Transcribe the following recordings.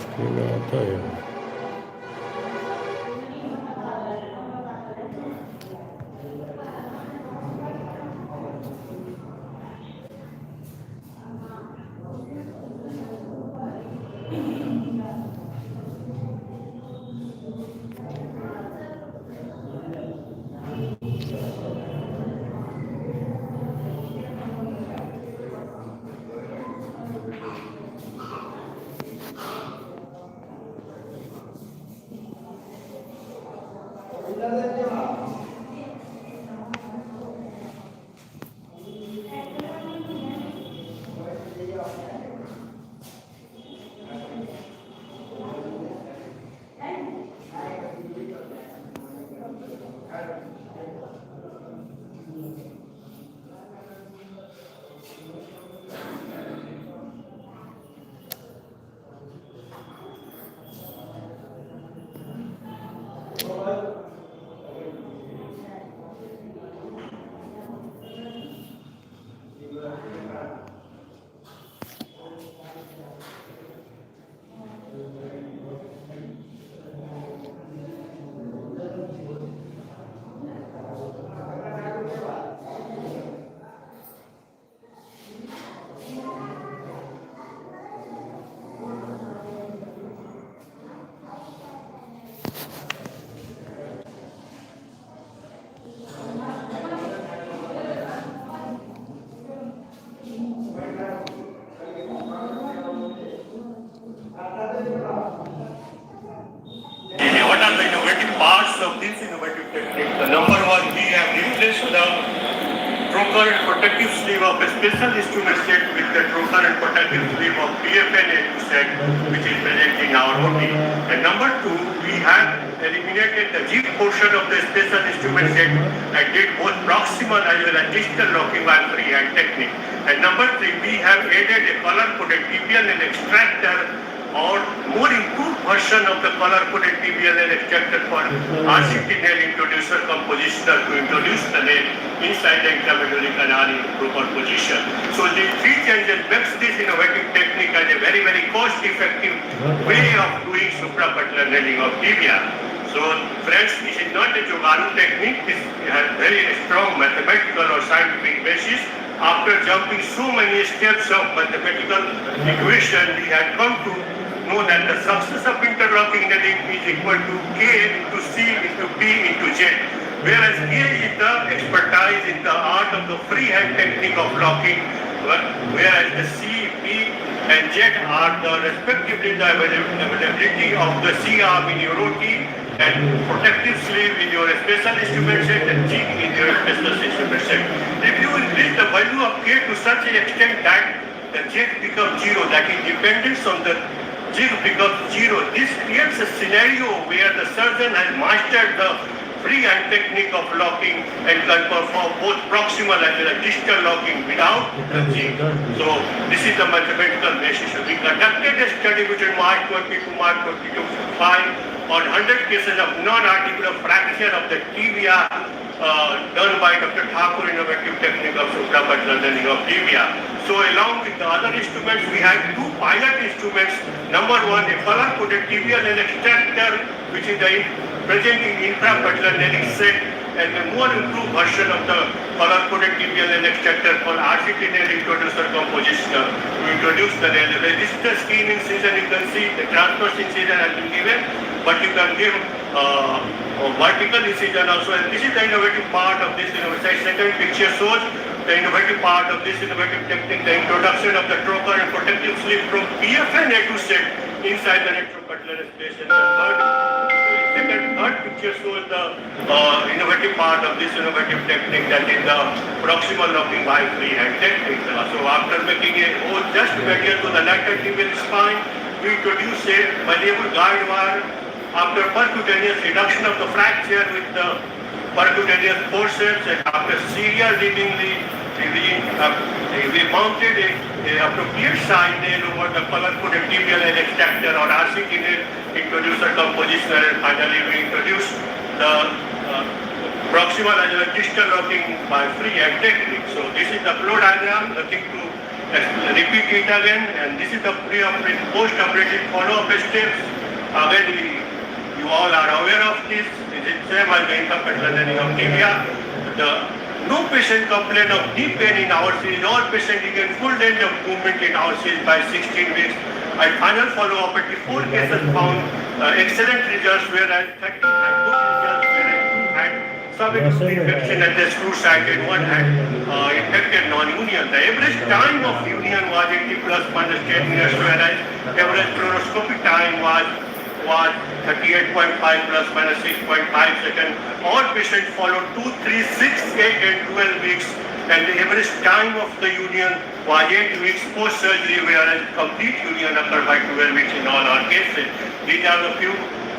Screen में आता है। What are the innovative parts of this innovative technique? The number one, we have replaced the trocar and protective sleeve of a special instrument set with the trocar and protective sleeve of PFN set, which is present in our OT. And number two, we have eliminated the jig portion of the special instrument set and did both proximal as well as distal locking by freehand technique. And number three, we have added a color-coded TPL and extractor or more improved version of the color-coded TBL and extractor for RCT nail introducer compositioner to introduce the nail inside the intramedullary canal in proper position. So these three changes makes this innovative technique as a very, very cost-effective way of doing suprapatellar nailing of tibia. So friends, this is not a Jogaru technique. This has very strong mathematical or scientific basis. After jumping so many steps of mathematical equation, we had come to know that the success of interlocking nailing is equal to K into C into P into Z. Whereas K is the expertise in the art of the freehand technique of locking, whereas the C, P and Z are the respectively the availability of the C arm in your OT and protective sleeve in your special instrument set and jig in your special instrument set. If you increase the value of K to such an extent that the jig becomes zero, that is dependence on the jig becomes zero, this creates a scenario where the surgeon has mastered the freehand technique of locking and can perform both proximal as well as distal locking without the jig. So this is the mathematical basis. We conducted a study between March 20 to March 22 on 100 cases of non-articular fracture of the tibia done by Dr. Thakur innovative technique of suprapatellar nailing of tibia. So along with the other instruments, we have two pilot instruments. Number one, a color-coded tibial and extractor, which is the present in infrapatellar nailing set, and a more improved version of the color-coded tibial and extractor called RCT nail introducer compositioner to introduce the nail. This is the skin incision. You can see the transverse incision has been given, but you can give vertical incision also. And this is the innovative part of this innovative. Second picture shows the innovative part of this innovative technique, the introduction of the trocar and protective sleeve from PFN A2 set inside the retropatellar space. And the third picture shows the innovative part of this innovative technique, that is the proximal locking by freehand technique. So after making a hole just medial to the lateral tibial spine, we introduce a malleable guide wire. After percutaneous reduction of the fracture with the percutaneous forceps, and after serial reading we mounted a appropriate side nail over the color-coded tibial and extractor or RCT nail introducer compositioner, and finally we introduced the proximal as well as distal locking by freehand technique. So this is the flow diagram. Nothing to repeat it again, and this is the pre-operative, post-operative follow-up steps. Again, you all are aware of this. It is same as the interpetal learning of tibia. No patient complain of deep pain in our series. All patients in full range of movement in our series by 16 weeks. At final follow-up, 4 cases found excellent results, whereas 30 had good results, whereas 2 had subacute infection at the screw site and 1 had infected non-union. The average time of union was 80 plus minus 10 minutes, whereas average fluoroscopic time was 38.5 plus minus 6.5 seconds. All patients followed 2, 3, 6, 8 and 12 weeks, and the average time of the union was 8 weeks post-surgery, whereas complete union occurred by 12 weeks in all our cases. These are the few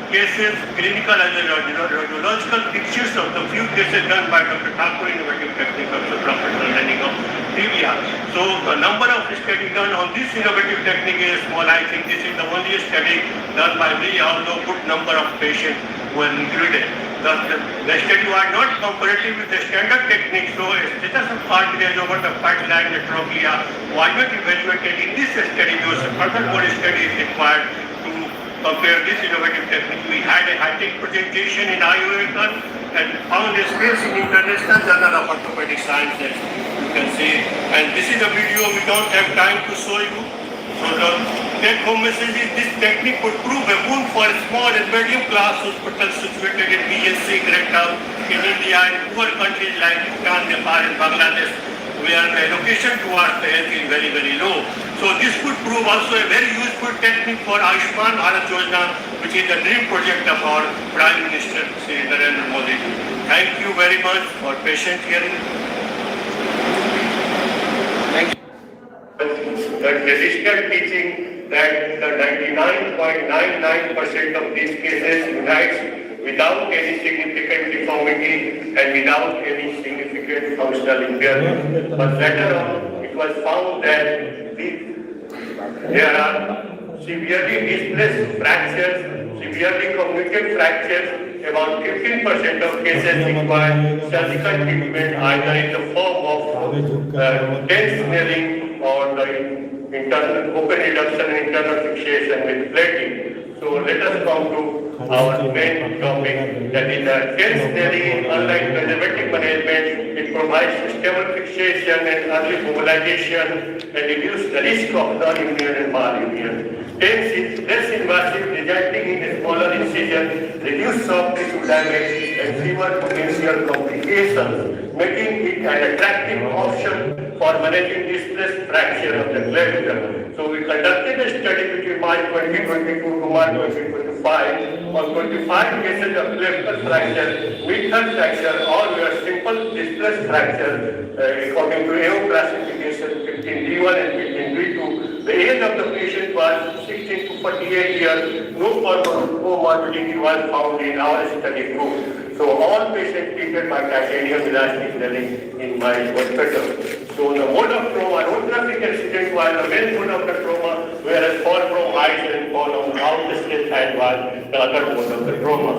cases, clinical and radiological pictures of the few cases done by Dr. Thakur, innovative technique of supraphyseal learning of tibia. So the number of studies done on this innovative technique is small. I think this is the only study done by me, although good number of patients were included. The study was not comparative with the standard technique, so a status of cartilage over the fat line netroglia was not evaluated in this study. Those further more study is required to compare this innovative technique. We had a high-tech presentation in IOACON and found a space in International Journal of Orthopedic Sciences. You can see, and this is a video we don't have time to show you. So the take-home message is this technique would prove a boon for small and medium-class hospitals situated in BSC, Greater in India and poor countries like Bhutan, Nepal and Bangladesh, where the allocation towards the health is very, very low. So this could prove also a very useful technique for Ayushman Bharat Yojana, which is the dream project of our Prime Minister, Shri Narendra Modi. Thank you very much for patient hearing. The traditional teaching that the 99.99% of these cases unites without any significant deformity and without any significant functional impairment. But later on, it was found that there are severely displaced fractures, severely comminuted fractures. About 15% of cases require surgical treatment either in the form of tense nailing or the internal open reduction and internal fixation with plating. So let us come to our main topic, that is tense nailing. Unlike conservative management, it provides stable fixation and early mobilization and reduces the risk of non-union and malunion. Tense is less invasive, resulting in a smaller incision, reduced soft tissue damage and fewer potential complications, making it an attractive option for managing displaced fracture of the clavicle. So we conducted a study between March 2022 to March 2025 on 25 cases of clavicle fracture, mid-third fracture, or were simple displaced fracture according to AO classification 15D1 and 15D2. The age of the patient was 16 to 48 years. No comorbidity was found in our study group. So all patients treated by titanium elastic nailing in my hospital. So the mode of trauma, road traffic accident was the main mode of the trauma, whereas fall from height and fall on out the state side was the other mode of the trauma.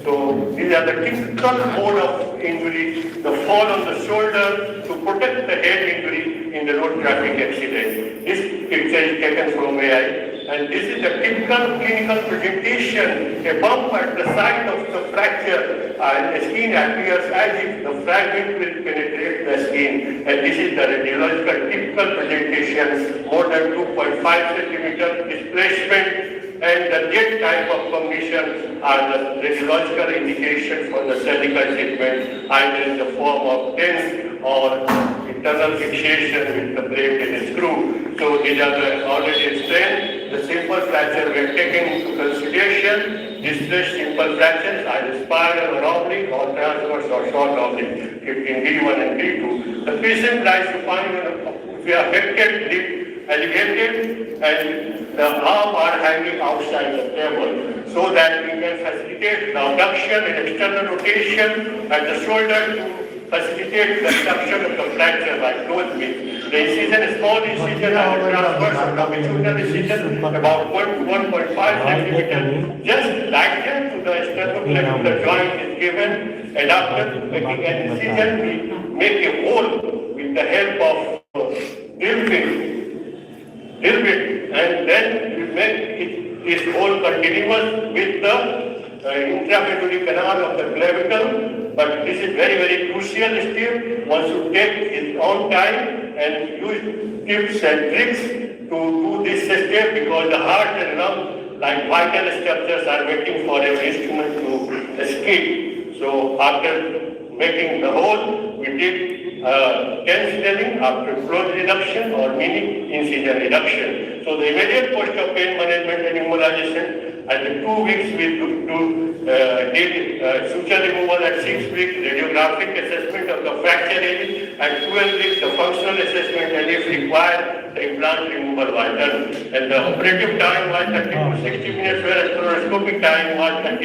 So these are the typical mode of injury, the fall on the shoulder to protect the head injury in the road traffic accident. This picture is taken from AI, and this is a typical clinical presentation, a bump at the site of the fracture, and the skin appears as if the fragment will penetrate the skin, and this is the radiological typical presentation, more than 2.5 centimeter displacement, and the dead type of condition are the radiological indication for the surgical treatment, either in the form of tense or internal fixation with the plate and the screw. So these are the already explained. The simple fracture were taken into consideration. Displaced simple fractures either spiral or oblique or transverse or short oblique, 15D1 and D2. The patient lies supine with affected lip elevated and the arm are hanging outside the table, so that we can facilitate the abduction and external rotation at the shoulder to facilitate the abduction of the fracture by closed midst. The incision is small incision and transverse or longitudinal incision about 1 to 1.5 centimeters. Just lateral to the sternocleidomastoid joint is given, and after making an incision, we make a hole with the help of drill bit is whole continuous with the intramedullary canal of the clavicle, but this is very, very crucial step. One should take his own time and use tips and tricks to do this step, because the heart and lung, like vital structures, are waiting for an instrument to escape. So after making the hole, we did tense snelling after close reduction or mini incision reduction. So the immediate course of pain management and immobilization, at the 2 weeks we did suture removal, at 6 weeks radiographic assessment of the fracture area, at 12 weeks the functional assessment, and if required the implant removal was done. And the operative time was 30 to 60 minutes, whereas fluoroscopic time was 10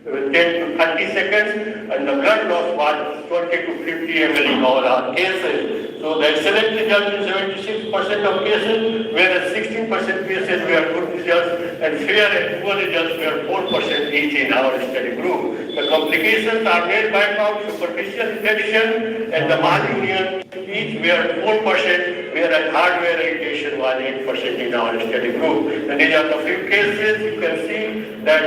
to 30 seconds, and the blood loss was 20 to 50 ml in all our cases. So the excellent result in 76% of cases, whereas 16% cases were good results, and fair and poor results were 4% each in our study group. The complications are made by superficial infection and the malunion, each were 4%, whereas hardware irritation was 8% in our study group. And these are the few cases. You can see that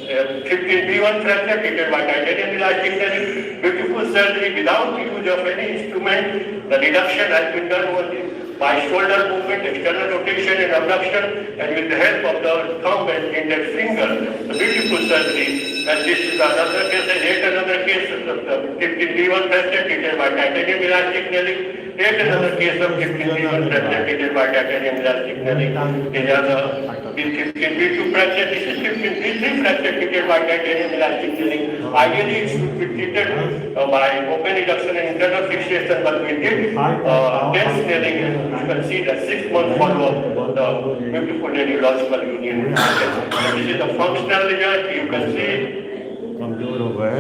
15B1 fracture treated by titanium elastic technique, beautiful surgery without use of any instrument. The reduction has been done only by shoulder movement, external rotation and abduction, and with the help of the thumb and index finger. The beautiful surgery. And this is another case, yet another case of the 15B1 fracture treated by titanium elastic technique. Yet another case of 15B1 fracture treated by titanium elastic technique. These are the 15B2 fracture. This is 15B3 fracture treated by titanium elastic technique. Ideally, it should be treated by open reduction and internal fixation, but we did tense snelling, and you can see the 6-month follow-up of the beautiful radiological union. This is the functional result. You can see. कमजोर हो गए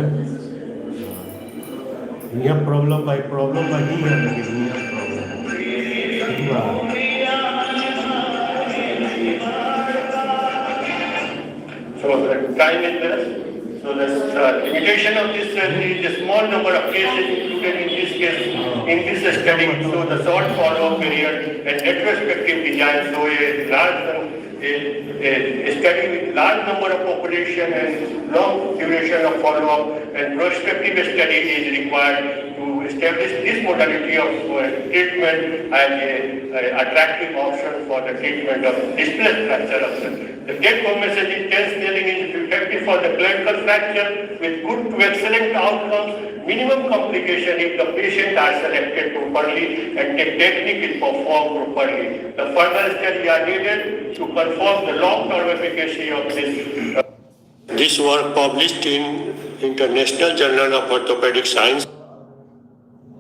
यहाँ problem नहीं है, लेकिन यहाँ So the time is less. So the limitation of this surgery is a small number of cases included in this case, in this study. So the short follow-up period and retrospective design. So a study with large number of population and long duration of follow-up and prospective study is required to establish this modality of treatment as an attractive option for the treatment of displaced fracture of the take-home message is tense snelling is effective for the clavicle fracture with good to excellent outcomes, minimum complication if the patient are selected properly and the technique is performed properly. The further study are needed to confirm the long-term efficacy of this. This work published in International Journal of Orthopedic Science.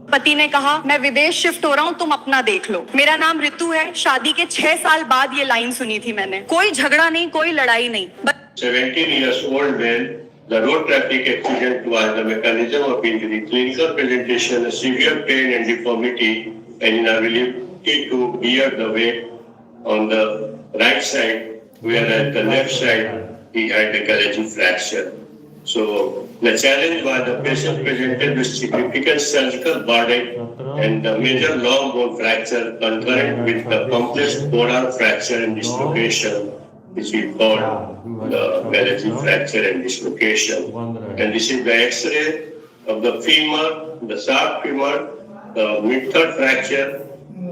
पति ने कहा मैं विदेश shift हो रहा हूँ, तुम अपना देख लो। मेरा नाम ऋतु है। शादी के 6 साल बाद ये लाइन सुनी थी मैंने। कोई झगड़ा नहीं, कोई लड़ाई नहीं। 17 years old man, the road traffic accident was the mechanism of injury, clinical presentation, a severe pain and deformity, and inability to bear the weight on the right side, whereas the left side he had a Karachi fracture. So the challenge was the patient presented with significant surgical burden and the major long bone fracture concurrent with the complex polar fracture and dislocation, which we call the Karachi fracture and dislocation. And this is the X-ray of the femur, the sharp femur, the mid-third fracture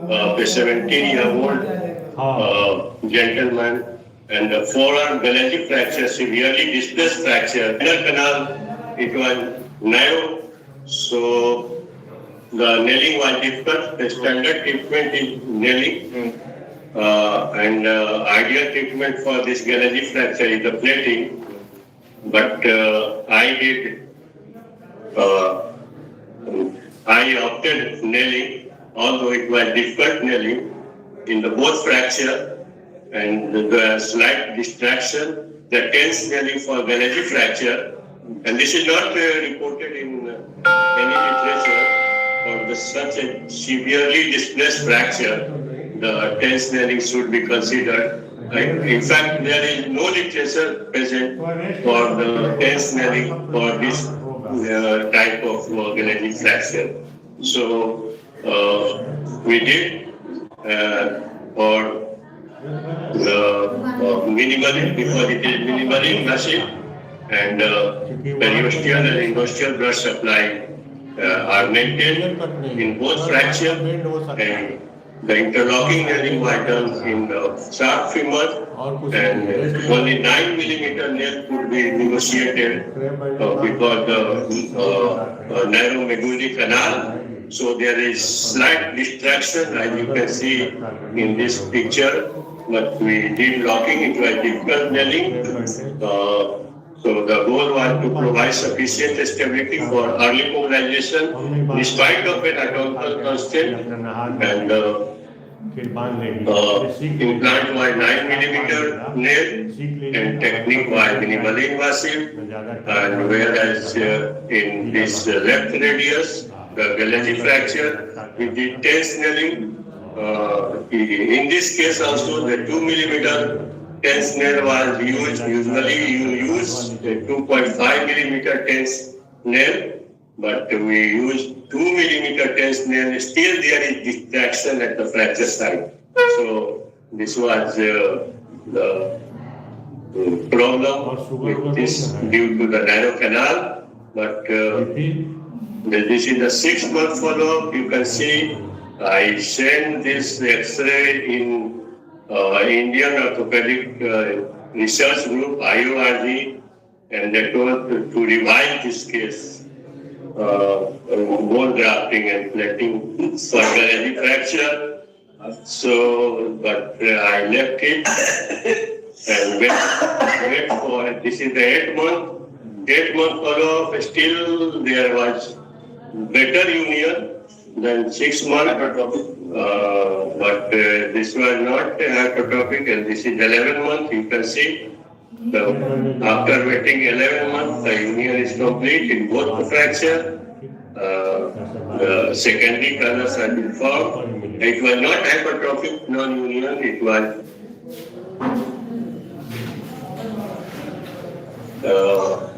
of a 17-year-old gentleman, and the forearm Karachi fracture, severely displaced fracture. Inner canal, it was narrow, so the nailing was difficult. The standard treatment is nailing, and ideal treatment for this Karachi fracture is the plating. But I opted nailing, although it was difficult nailing in the both fracture. And the slight distraction, the tense nailing for Karachi fracture, and this is not reported in any literature for such a severely displaced fracture. The tense nailing should be considered. In fact, there is no literature present for the tense nailing for this type of Karachi fracture. So we did for minimally, because it is minimally invasive, and periosteal and endosteal blood supply are maintained in both fracture, and the interlocking nail was done in the sharp femur, and only 9 millimeter nail could be negotiated because the narrow medullary canal. So there is slight distraction, as you can see in this picture, but we did locking. It was difficult nailing. So the goal was to provide sufficient stability for early mobilization despite of an anatomical constraint, and implant was 9 millimeter nail, and technique was minimally invasive, and whereas in this left radius, the Gallagher fracture, we did tense nailing. In this case also, the 2 millimeter tense nail was used. Usually you use a 2.5 millimeter tense nail, but we use 2 millimeter tense nail. Still there is distraction at the fracture site. So this was the problem with this due to the narrow canal. But this is the 6-month follow-up. You can see I sent this X-ray in Indian Orthopedic Research Group, IORG, and they told to revise this case, bone grafting and plating for Gallagher fracture. So, but I left it and wait for, this is the 8-month follow-up. Still there was better union than 6 months, but this was not hypertrophic, and this is 11 months. You can see, so after waiting 11 months, the union is complete in both the fracture. The secondary colors have been formed. It was not hypertrophic non-union, it was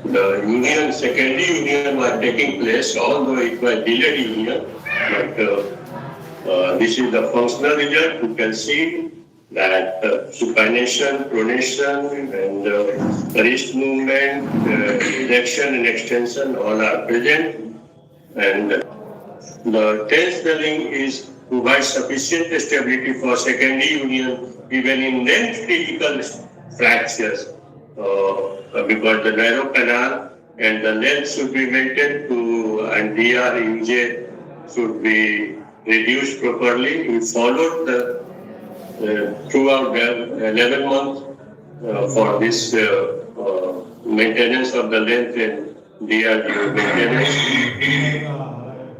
the union, secondary union was taking place, although it was delayed union. But this is the functional result. You can see that supination, pronation, and wrist movement, flexion and extension all are present. And the tense nailing is provides sufficient stability for secondary union even in length critical fractures, because the narrow canal and the length should be maintained to, and DR, UJ should be reduced properly. We followed the throughout the 11 months for this maintenance of the length and DR maintenance.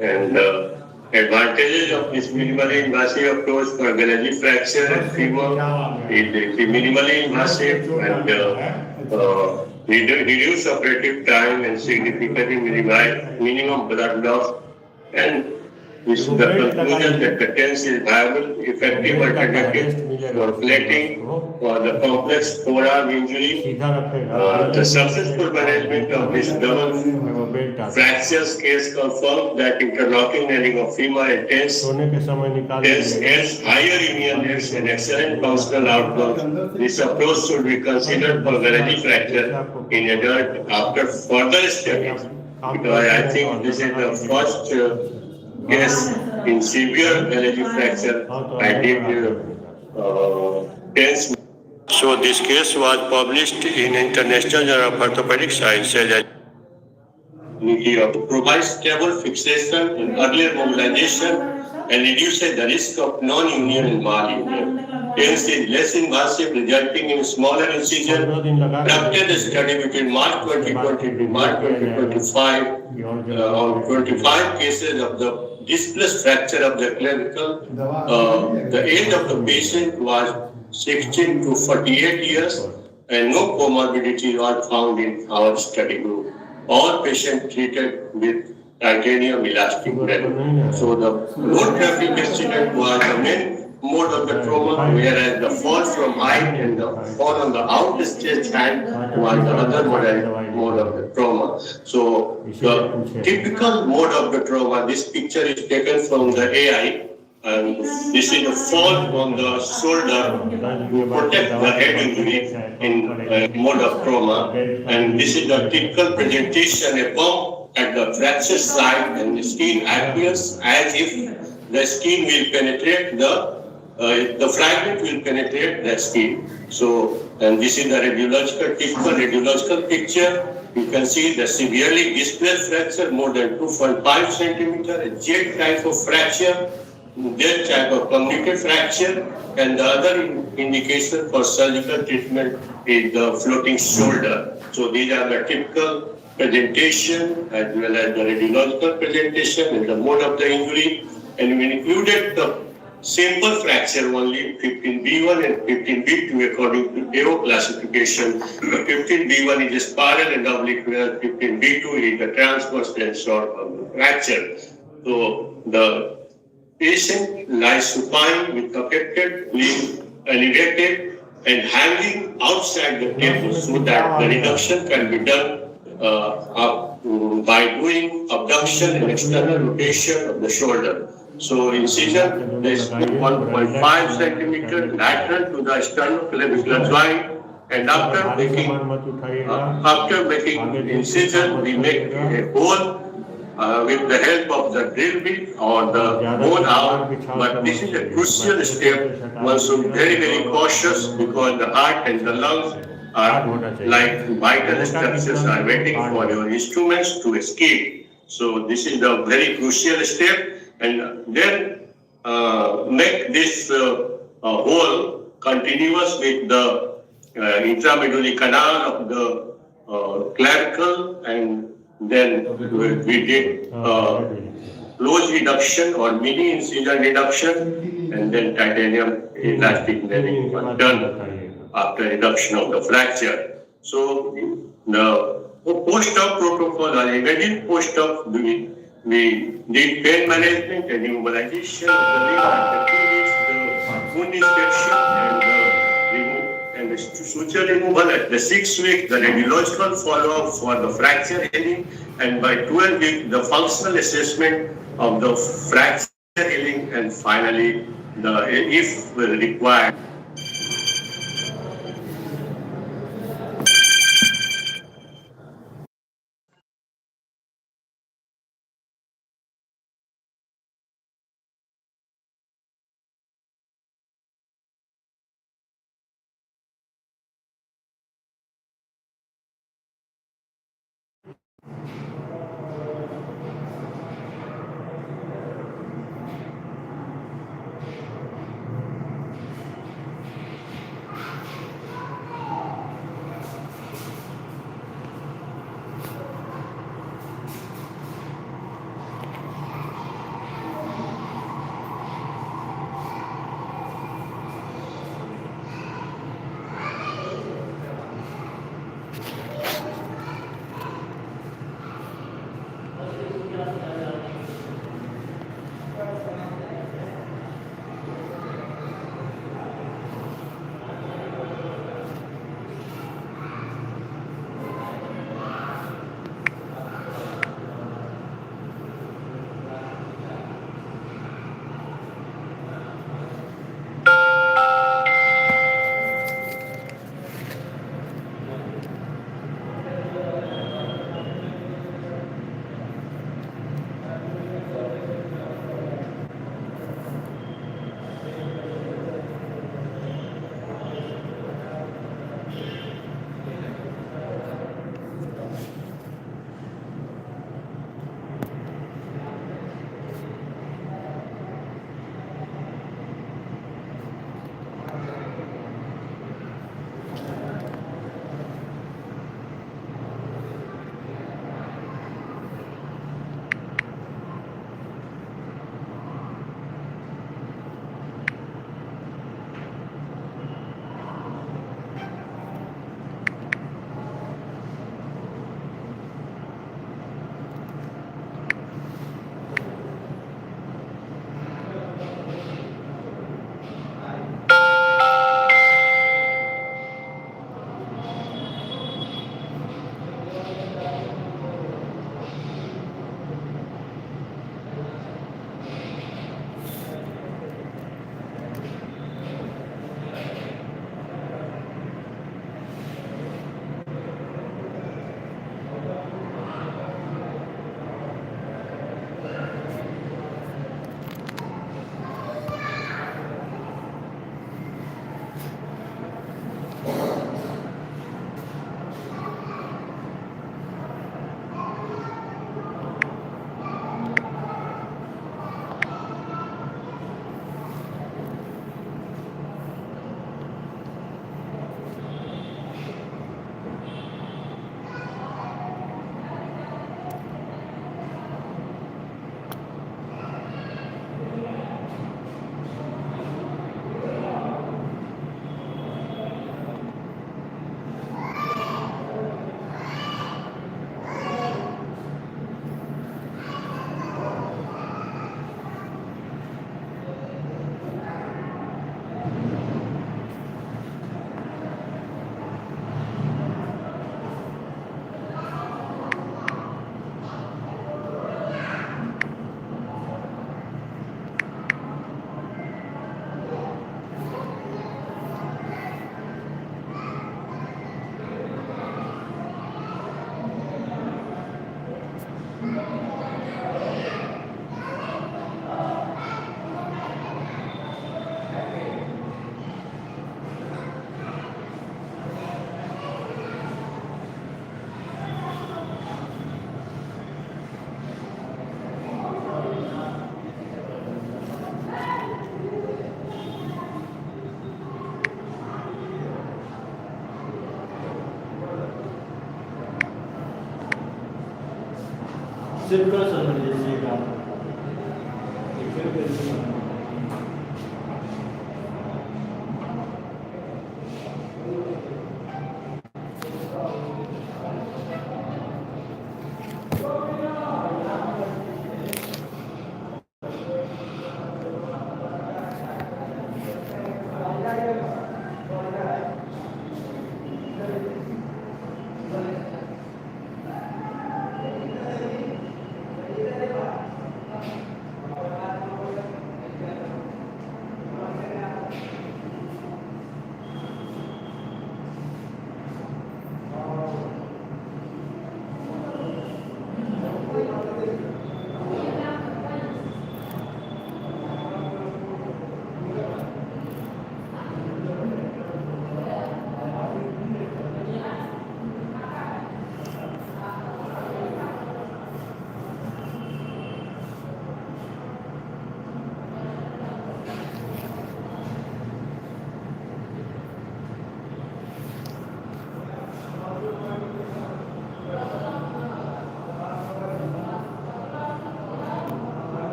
And advantages of this minimally invasive approach for Gallagher fracture and femur is minimally invasive and reduce operative time and significantly minimize minimum blood loss, and this is the conclusion that the TENS is viable, effective alternative for plating for the complex forearm injury. The successful management of this double fractures case confirms that interlocking nailing of femur and TENS has higher union rates and excellent functional outcomes. This approach should be considered for Gallagher fracture in adult after further studies, because I think this is the first case in severe Gallagher fracture. I did TENS. So this case was published in International Journal of Orthopedic Sciences. Provides stable fixation in earlier mobilization and reduces the risk of non-union and malunion. TENS is less invasive, resulting in smaller incision. Conducted a study between March 2020 to March 2025 on 25 cases of the displaced fracture of the clavicle. The age of the patient was 16 to 48 years, and no comorbidity was found in our study group. All patients treated with titanium elastic band. So the road traffic accident was the main mode of the trauma, whereas the fall from height and the fall on the outstretched hand was the other mode of the trauma. So the typical mode of the trauma, this picture is taken from the AI. And this is a fall on the shoulder to protect the head injury in mode of trauma. And this is the typical presentation, a bump at the fracture site, and the skin appears as if the skin will penetrate the fragment will penetrate the skin. So, and this is the typical radiological picture. You can see the severely displaced fracture, more than 2.5 centimeter, a jet type of fracture, that type of communicated fracture, and the other indication for surgical treatment is the floating shoulder. So these are the typical presentation as well as the radiological presentation and the mode of the injury. And we included the simple fracture only 15B1 and 15B2 according to AO classification. 15B1 is a spiral and oblique, whereas 15B2 is a transverse tensor of the fracture. So the patient lies supine with affected limb elevated and hanging outside the table so that the reduction can be done by doing abduction and external rotation of the shoulder. So incision is 1.5 centimeter lateral to the sternoclavicular joint, and after making incision, we make a hole with the help of the drill bit or the bone out. But this is a crucial step. One should be very, very cautious because the heart and the lungs are like vital structures are waiting for your instruments to escape. So this is the very crucial step. And then make this hole continuous with the intramedullary canal of the clavicle, and then we did close reduction or mini incision reduction, and then titanium elastic nailing was done after reduction of the fracture. So the post-op protocol or immediate post-op, we did pain management and immobilization of the limb after 2 weeks, the wound inspection and the suture removal. At the 6th week, the radiological follow-up for the fracture healing, and by 12 weeks, the functional assessment of the fracture healing, and finally, if required, shift करो sir मुझे जैसे काम फिर कैसे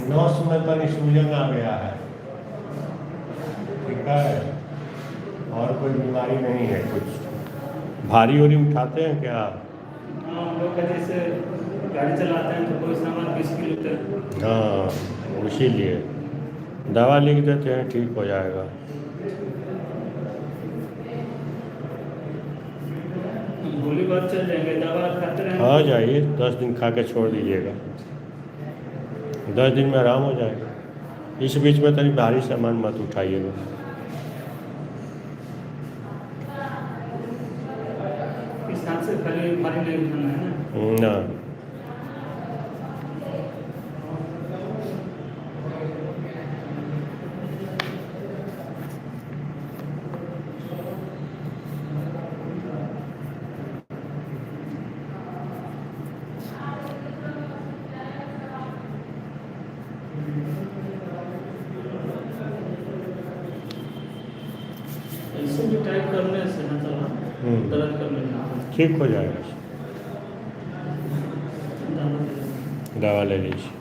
नस में तनी सूजन आ गया है, ठीक है, और कोई बीमारी नहीं है। कुछ भारी ओरी उठाते हैं क्या? हाँ हम लोग का जैसे गाड़ी चलाते हैं तो कोई सामान 20 किलो तक। हाँ, इसीलिए दवा लिख देते हैं, ठीक हो जाएगा। गोली बात चल जाएंगे, दवा खाते रहेंगे। हाँ जाइए, 10 दिन खा के छोड़ दीजिएगा, 10 दिन में आराम हो जाएगा। इस बीच में तनी भारी सामान मत उठाइएगा। इस हाथ से खाली भारी नहीं उठाना है ना। ना, ऐसे भी टाइप करने से मतलब दर्द करने में ठीक हो जाएगा। दवा दे देंगे। दवा ले लीजिए।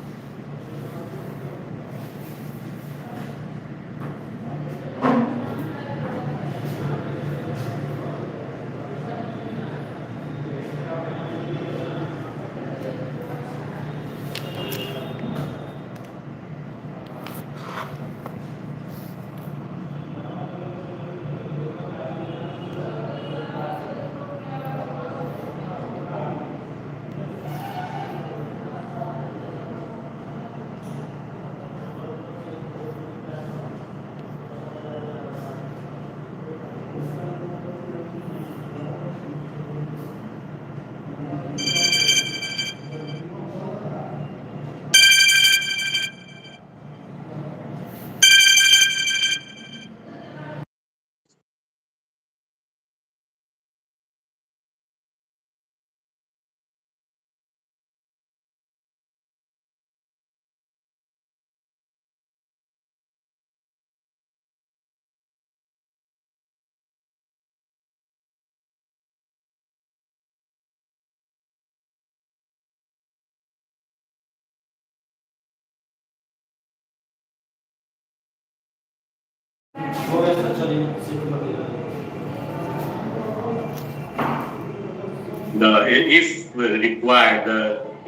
हो गया सर, चलिए शिफ्ट कर दिया। If required, the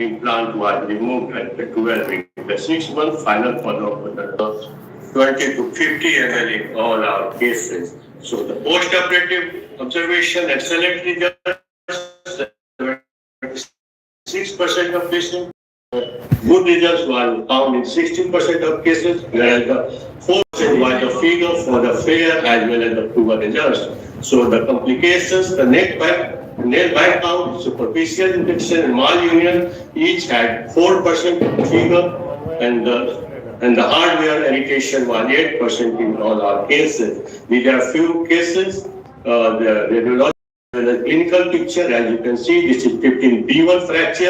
implant was removed at the 12 week. The 6-month final follow-up was 20 to 50 ml in all our cases. So the post-operative observation, excellent results, 6% of patients. Good results were found in 16% of cases, whereas the 4 was the figure for the fair as well as the poor results. So the complications, the nail bite count, superficial infection, and malunion each had 4% figure, and the hardware irritation was 8% in all our cases. These are few cases. The radiology, the clinical picture, as you can see, this is 15B1 fracture,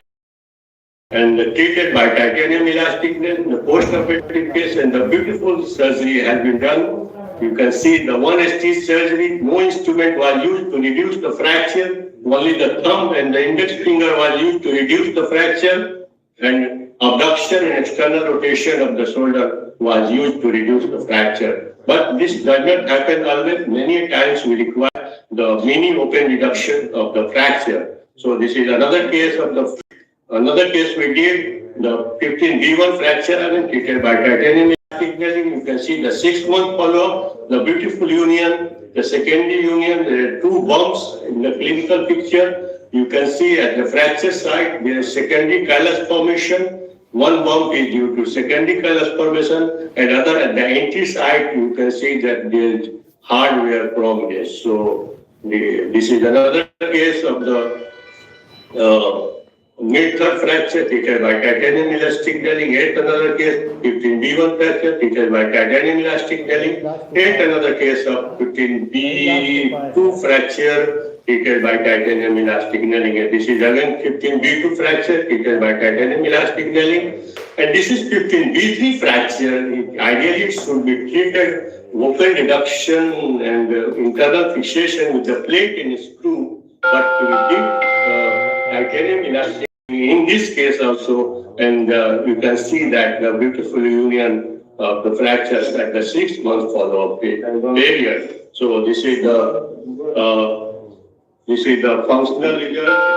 and treated by titanium elastic nail, the post-operative case, and the beautiful surgery has been done. You can see the 1 ST surgery, no instrument was used to reduce the fracture, only the thumb and the index finger was used to reduce the fracture, and abduction and external rotation of the shoulder was used to reduce the fracture. But this does not happen always. Many times we require the mini open reduction of the fracture. So this is another case we did, the 15B1 fracture again treated by titanium elastic nailing. You can see the 6-month follow-up, the beautiful union, the secondary union. There are 2 bumps in the clinical picture. You can see at the fracture site there is secondary callus formation. 1 bump is due to secondary callus formation, and other at the entry site you can see that there is hardware prominence. So this is another case of the mid-third fracture treated by titanium elastic nailing. Yet another case, 15B1 fracture treated by titanium elastic nailing. Yet another case of 15B2 fracture treated by titanium elastic nailing. And this is again 15B2 fracture treated by titanium elastic nailing. And this is 15B3 fracture. Ideally, it should be treated open reduction and internal fixation with the plate and screw. But we did titanium elastic in this case also, and you can see that the beautiful union of the fractures at the 6-month follow-up period. So this is the functional result.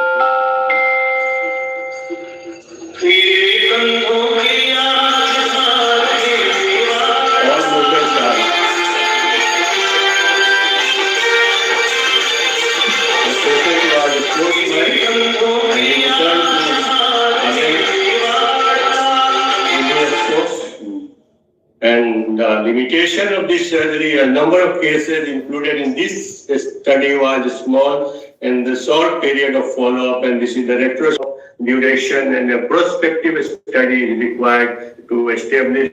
And the limitation of this surgery, a number of cases included in this study was small and the short period of follow-up, and this is the retrospective duration, and a prospective study is required to establish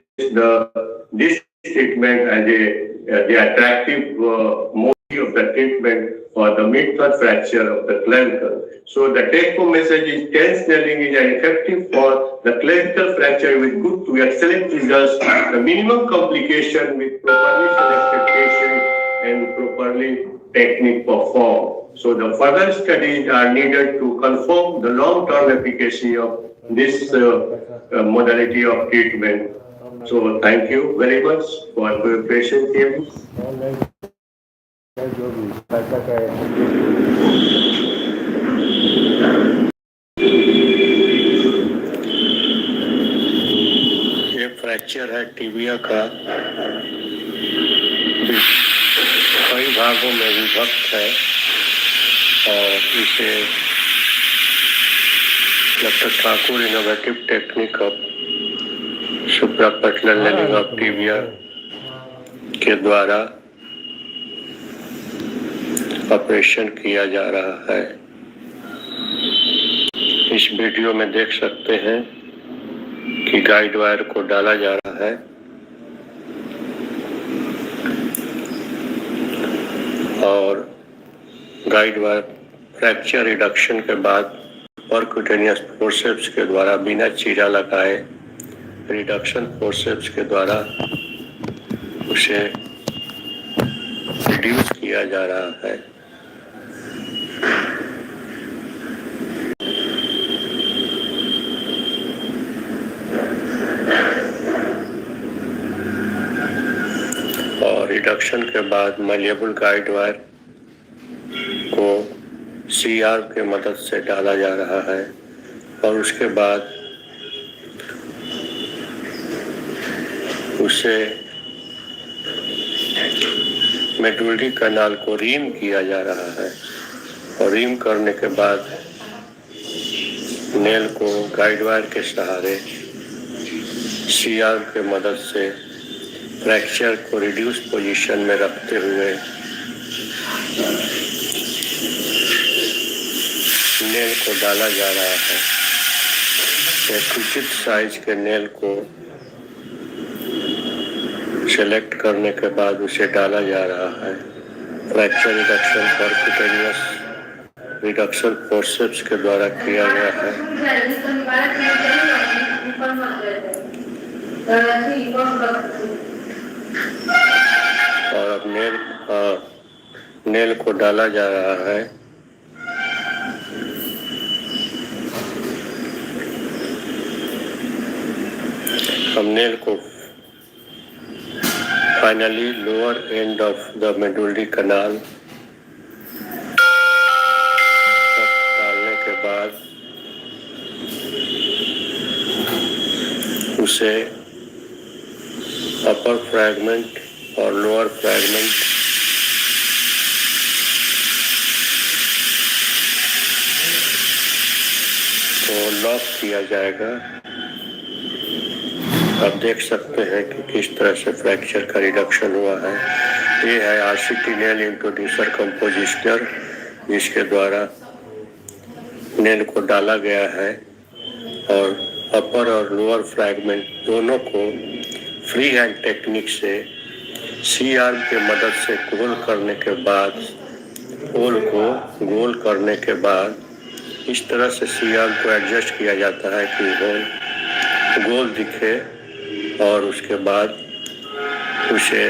this treatment as the attractive mode of the treatment for the mid-third fracture of the clavicle. So the take-home message is TENS snelling is effective for the clavicle fracture with good to excellent results, the minimum complication with properly selected patient and properly technique performed. So the further studies are needed to confirm the long-term efficacy of this modality of treatment. So thank you very much for your patience here. जो भी पैसा का ये fracture है tibia का, कई भागों में विभक्त है और इसे doctor Thakur innovative technique of suprapatellar levelling of tibia के द्वारा ऑपरेशन किया जा रहा है। इस वीडियो में देख सकते हैं कि गाइड वायर को डाला जा रहा है और गाइड वायर फ्रैक्चर रिडक्शन के बाद परक्यूटेनियस फोर्सेप्स के द्वारा बिना चीरा लगाए रिडक्शन फोर्सेप्स के द्वारा उसे रिड्यूस किया जा रहा है। और रिडक्शन के बाद मैलिएबल गाइड वायर को सीआर के मदद से डाला जा रहा है और उसके बाद उसे मेडुलरी कैनाल को रीम किया जा रहा है और रीम करने के बाद नेल को गाइड वायर के सहारे सीआर के मदद से फ्रैक्चर को रिड्यूस पोजीशन में रखते हुए नेल को डाला जा रहा है। एक उचित साइज के नेल को सेलेक्ट करने के बाद उसे डाला जा रहा है। Fracture reduction percutaneous reduction forceps के द्वारा किया गया है। और अब नेल को डाला जा रहा है। हम नेल को finally lower end of the medullary canal डालने के बाद उसे अपर फ्रैगमेंट और लोअर फ्रैगमेंट को लॉक किया जाएगा। आप देख सकते हैं कि किस तरह से फ्रैक्चर का रिडक्शन हुआ है। ये है आरसीटी नेल इंट्रोड्यूसर कंपोजिशनर, जिसके द्वारा नेल को डाला गया है और अपर और लोअर फ्रैगमेंट दोनों को फ्री हैंड टेक्निक से सी आर्म की मदद से गोल करने के बाद होल को गोल करने के बाद इस तरह से सी आर्म को एडजस्ट किया जाता है कि होल गोल दिखे और उसके बाद उसे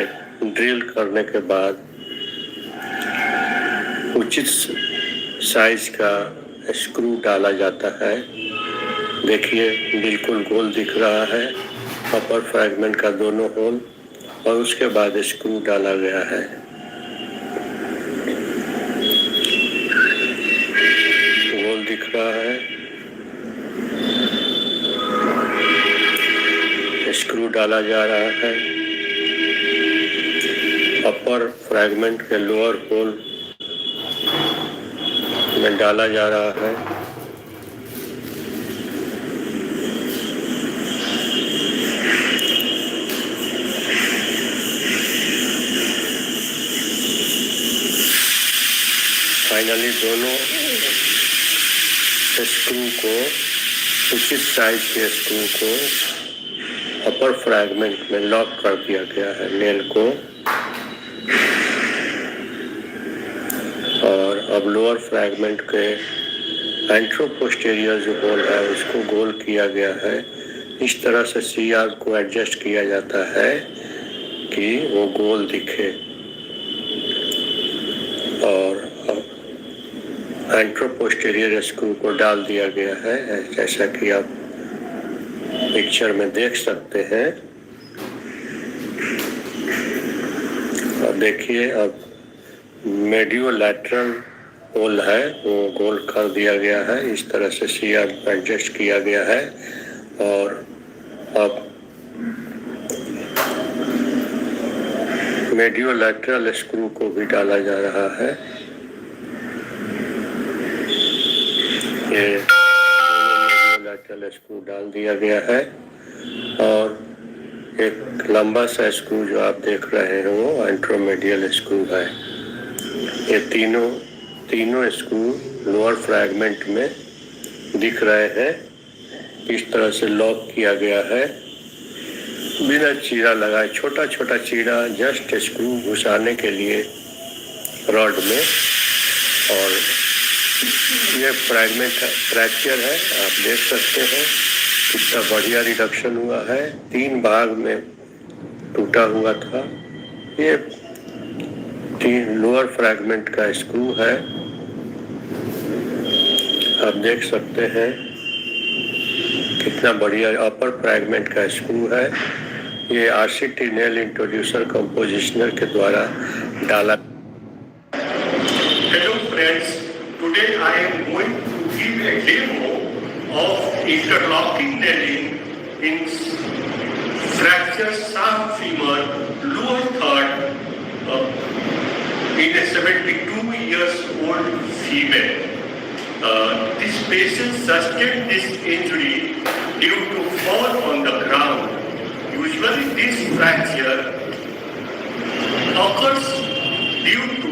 ड्रिल करने के बाद उचित साइज का स्क्रू डाला जाता है। देखिए बिल्कुल गोल दिख रहा है अपर फ्रैगमेंट का दोनों होल, और उसके बाद स्क्रू डाला गया है। गोल दिख रहा है, स्क्रू डाला जा रहा है। अपर फ्रैगमेंट के लोअर होल में डाला जा रहा है। फाइनली दोनों स्क्रू को उचित साइज के स्क्रू को अपर फ्रैगमेंट में लॉक कर दिया गया है नेल को, और अब लोअर फ्रैगमेंट के एंट्रोपोस्टेरियर जो होल है उसको गोल किया गया है। इस तरह से सी आर्म को एडजस्ट किया जाता है कि वो गोल दिखे, और अब एंट्रोपोस्टेरियर स्क्रू को डाल दिया गया है, जैसा कि आप पिक्चर में देख सकते हैं। और देखिए अब मेडियोलैटरल होल है वो गोल कर दिया गया है। इस तरह से सी आर्म एडजस्ट किया गया है, और अब मेडियोलैटरल स्क्रू को भी डाला जा रहा है। ये मेडियोलैटरल स्क्रू डाल दिया गया है, और एक लंबा सा स्क्रू जो आप देख रहे हैं वो एंट्रोमेडियल स्क्रू है। ये तीनों स्क्रू लोअर फ्रैगमेंट में दिख रहे हैं। इस तरह से लॉक किया गया है बिना चीरा लगाए, छोटा छोटा चीरा जस्ट स्क्रू घुसाने के लिए रॉड में। और ये फ्रैक्चर है, आप देख सकते हैं कितना बढ़िया रिडक्शन हुआ है। 3 भाग में टूटा हुआ था। ये 3 लोअर फ्रैगमेंट का स्क्रू है, आप देख सकते हैं कितना बढ़िया अपर फ्रैगमेंट का स्क्रू है। ये आरसीटी नेल इंट्रोड्यूसर कंपोजिशनर के द्वारा डाला। Hello friends, today I am going to give a demo of interlocking nailing in fractured sharp femur lower third in a 72 years old female. This patient sustained this injury due to fall on the ground. Usually this fracture occurs due to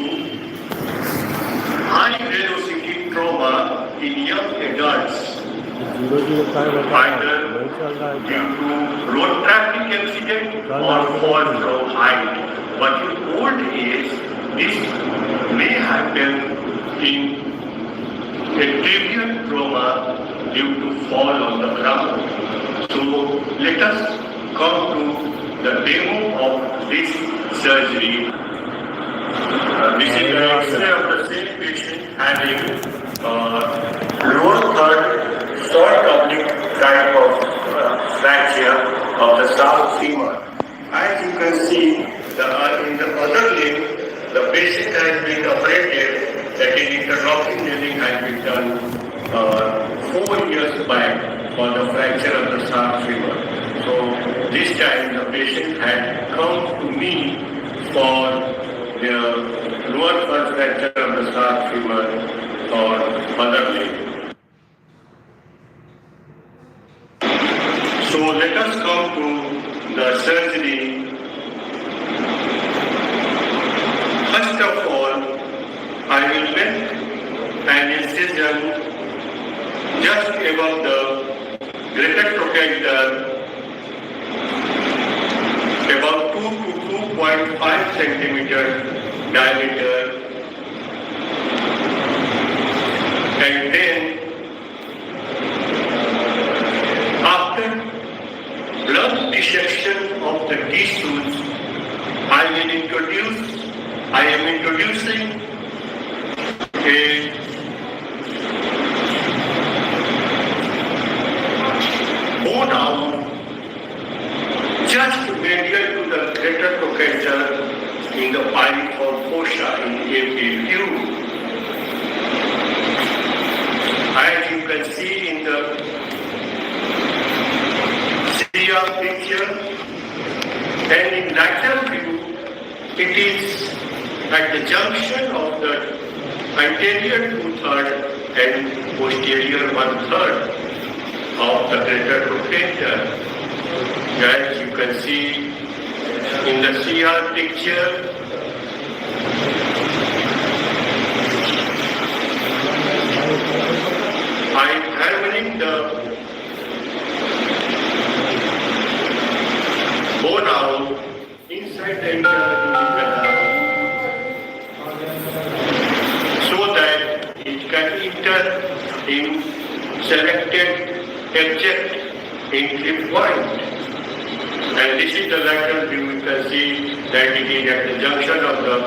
high velocity trauma in young adults, either due to road traffic accident or fall from height. But in old age, this may happen in a trivial trauma due to fall on the ground. So let us come to the demo of this surgery. This is the X-ray of the same patient having lower third short oblique type of fracture of the south femur. As you can see, in the other limb, the patient has been operated, that is interlocking kneeling has been done 4 years back for the fracture of the south femur. So this time the patient had come to me for the lower third fracture of the south femur or other limb. So let us come to the surgery. First of all, I will make an incision just above the greater trochanter, about 2 to 2.5 centimeter diameter, and then after blood dissection of the tissues, I am introducing a bone out just medial to the greater trochanter in the piriform fossa in AP view. As you can see in the CR picture, and in lateral view, it is at the junction of the anterior 2/3 and posterior 1/3 of the greater trochanter. As you can see in the CR picture, I am hammering the bone out inside the intermedullary canal so that it can enter in selected exact entry point. And this is the lateral view. You can see that it is at the junction of the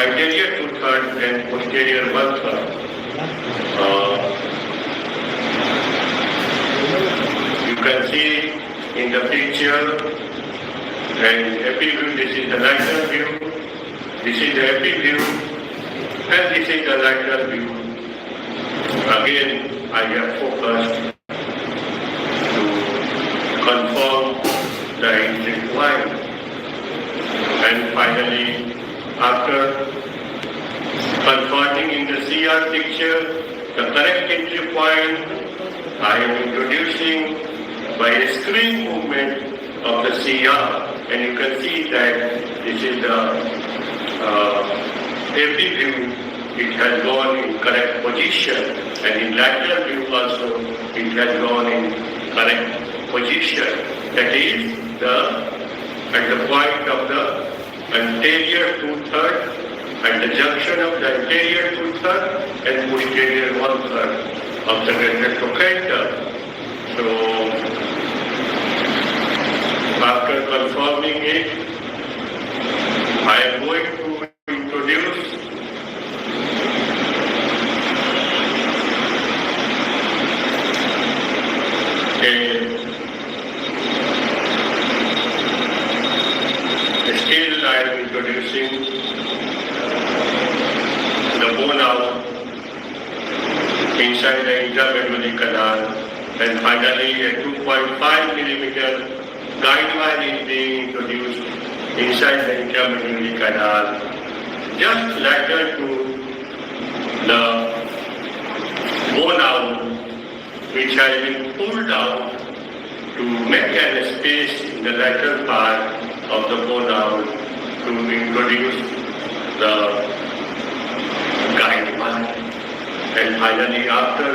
anterior 2/3 and posterior 1/3. You can see in the picture and epi view, this is the lateral view, this is the epi view, and this is the lateral view. Again, I have focused to confirm the entry point. And finally, after confirming in the CR picture the correct entry point, I am introducing by a screen movement of the CR, and you can see that this is the every view, it has gone in correct position, and in lateral view also it has gone in correct position. That is at the point of the anterior 2/3, at the junction of the anterior 2/3 and posterior 1/3 of the greater trochanter. So after confirming it, I am going to introduce still I am introducing the bone out inside the intermedullary canal, and finally a 2.5 millimeter guide wire is being introduced inside the intermedullary canal, just lateral to the bone out, which has been pulled out to make an space in the lateral part of the bone out to introduce the guide wire. And finally, after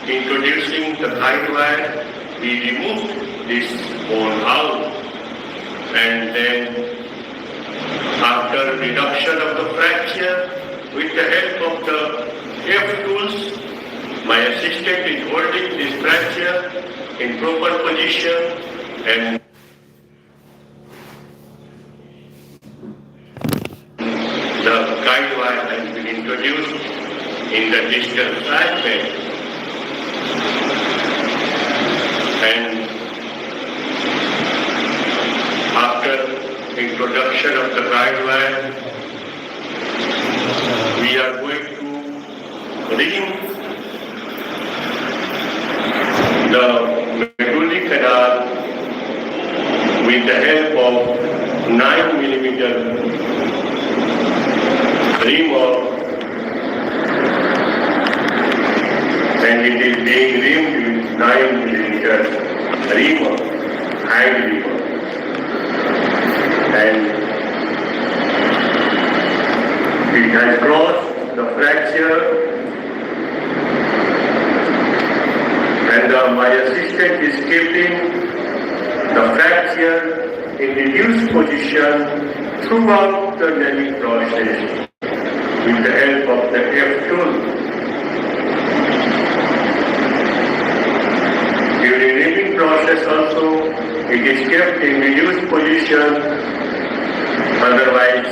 introducing the guide wire, we removed this bone out. And then after reduction of the fracture, with the help of the F tools, my assistant is holding this fracture in proper position and the guide wire has been introduced in the distal fragment. And after introduction of the guide wire, we are going to remove the medullary canal with the help of 9 millimeter reamer, and it is being removed with 9 millimeter reamer, hand reamer. And it has crossed the fracture, and my assistant is keeping the fracture in reduced position throughout the nailing process with the help of the F tool. During nailing process also, it is kept in reduced position, otherwise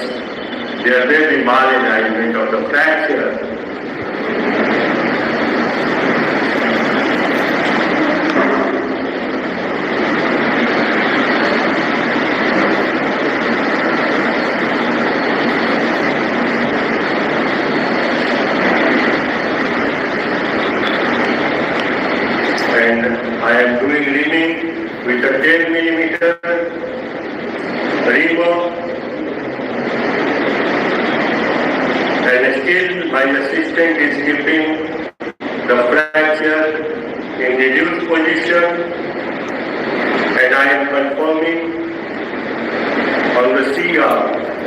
there may be malalignment of the fracture. And I am doing reaming with a 10 millimeter reamer. And still my assistant is keeping the fracture in reduced position, and I am confirming on the CR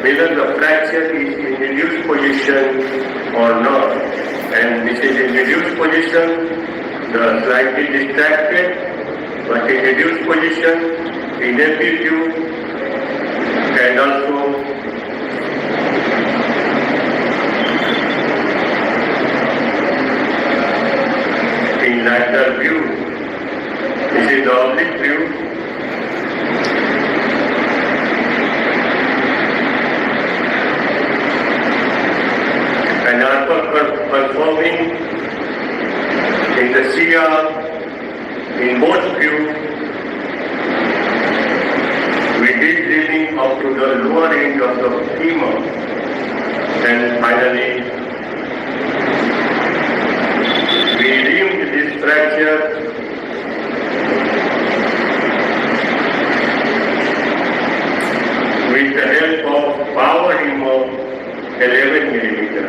whether the fracture is in reduced position or not. And this is in reduced position, the slightly distracted, but in reduced position, in amplitude, and also in lateral view. This is the oblique view. And after performing in the CR, in both views, we did reaming up to the lower end of the femur, and finally we reamed this fracture with the help of power ream of 11 millimeter.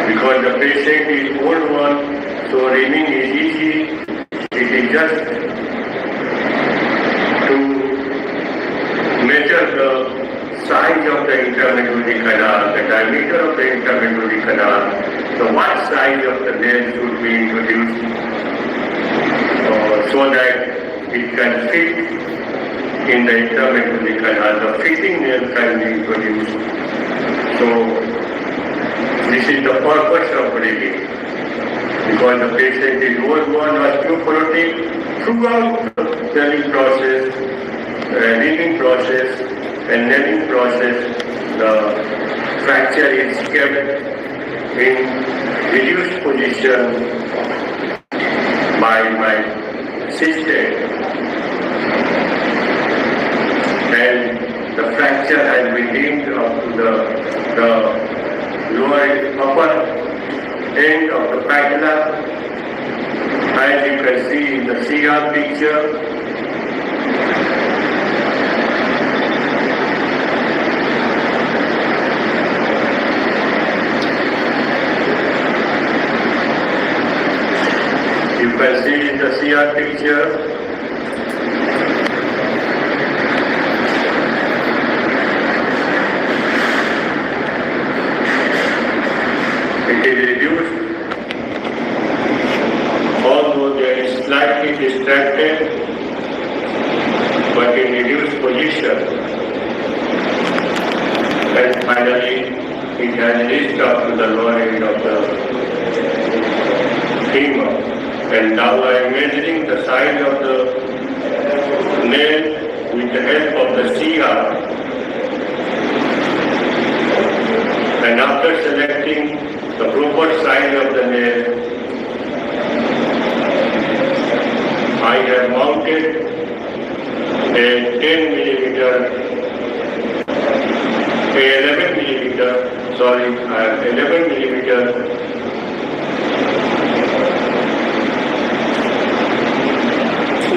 Because the patient is old one, so reaming is easy. It is just to measure the size of the intermedullary canal, the diameter of the intermedullary canal, so what size of the nail should be introduced so that it can fit in the intermedullary canal. The fitting nail can be introduced. So this is the purpose of reaming, because the patient is old one, osteoporotic. Throughout the nailing process, reaming process and nailing process, the fracture is kept in reduced position by my assistant, and the fracture has been reamed up to the upper end of the patella, as you can see in the CR picture. You can see in the CR picture distracted but in reduced position. And finally, it has reached up to the lower end of the femur. And now I am measuring the size of the nail with the help of the CR. And after selecting the proper size of the nail, I have mounted a 10 millimeter, a 11 millimeter, sorry, 11 millimeter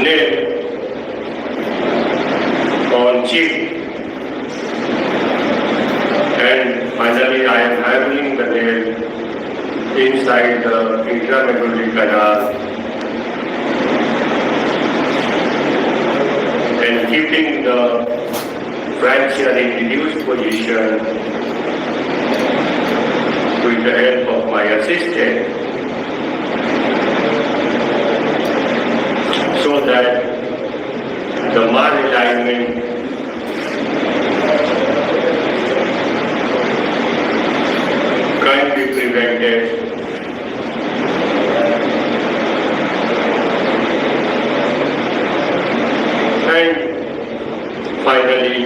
nail on cheek. And finally, I am hammering the nail inside the intramedullary canal and keeping the fracture in reduced position with the help of my assistant, so that the malalignment can be prevented. And finally,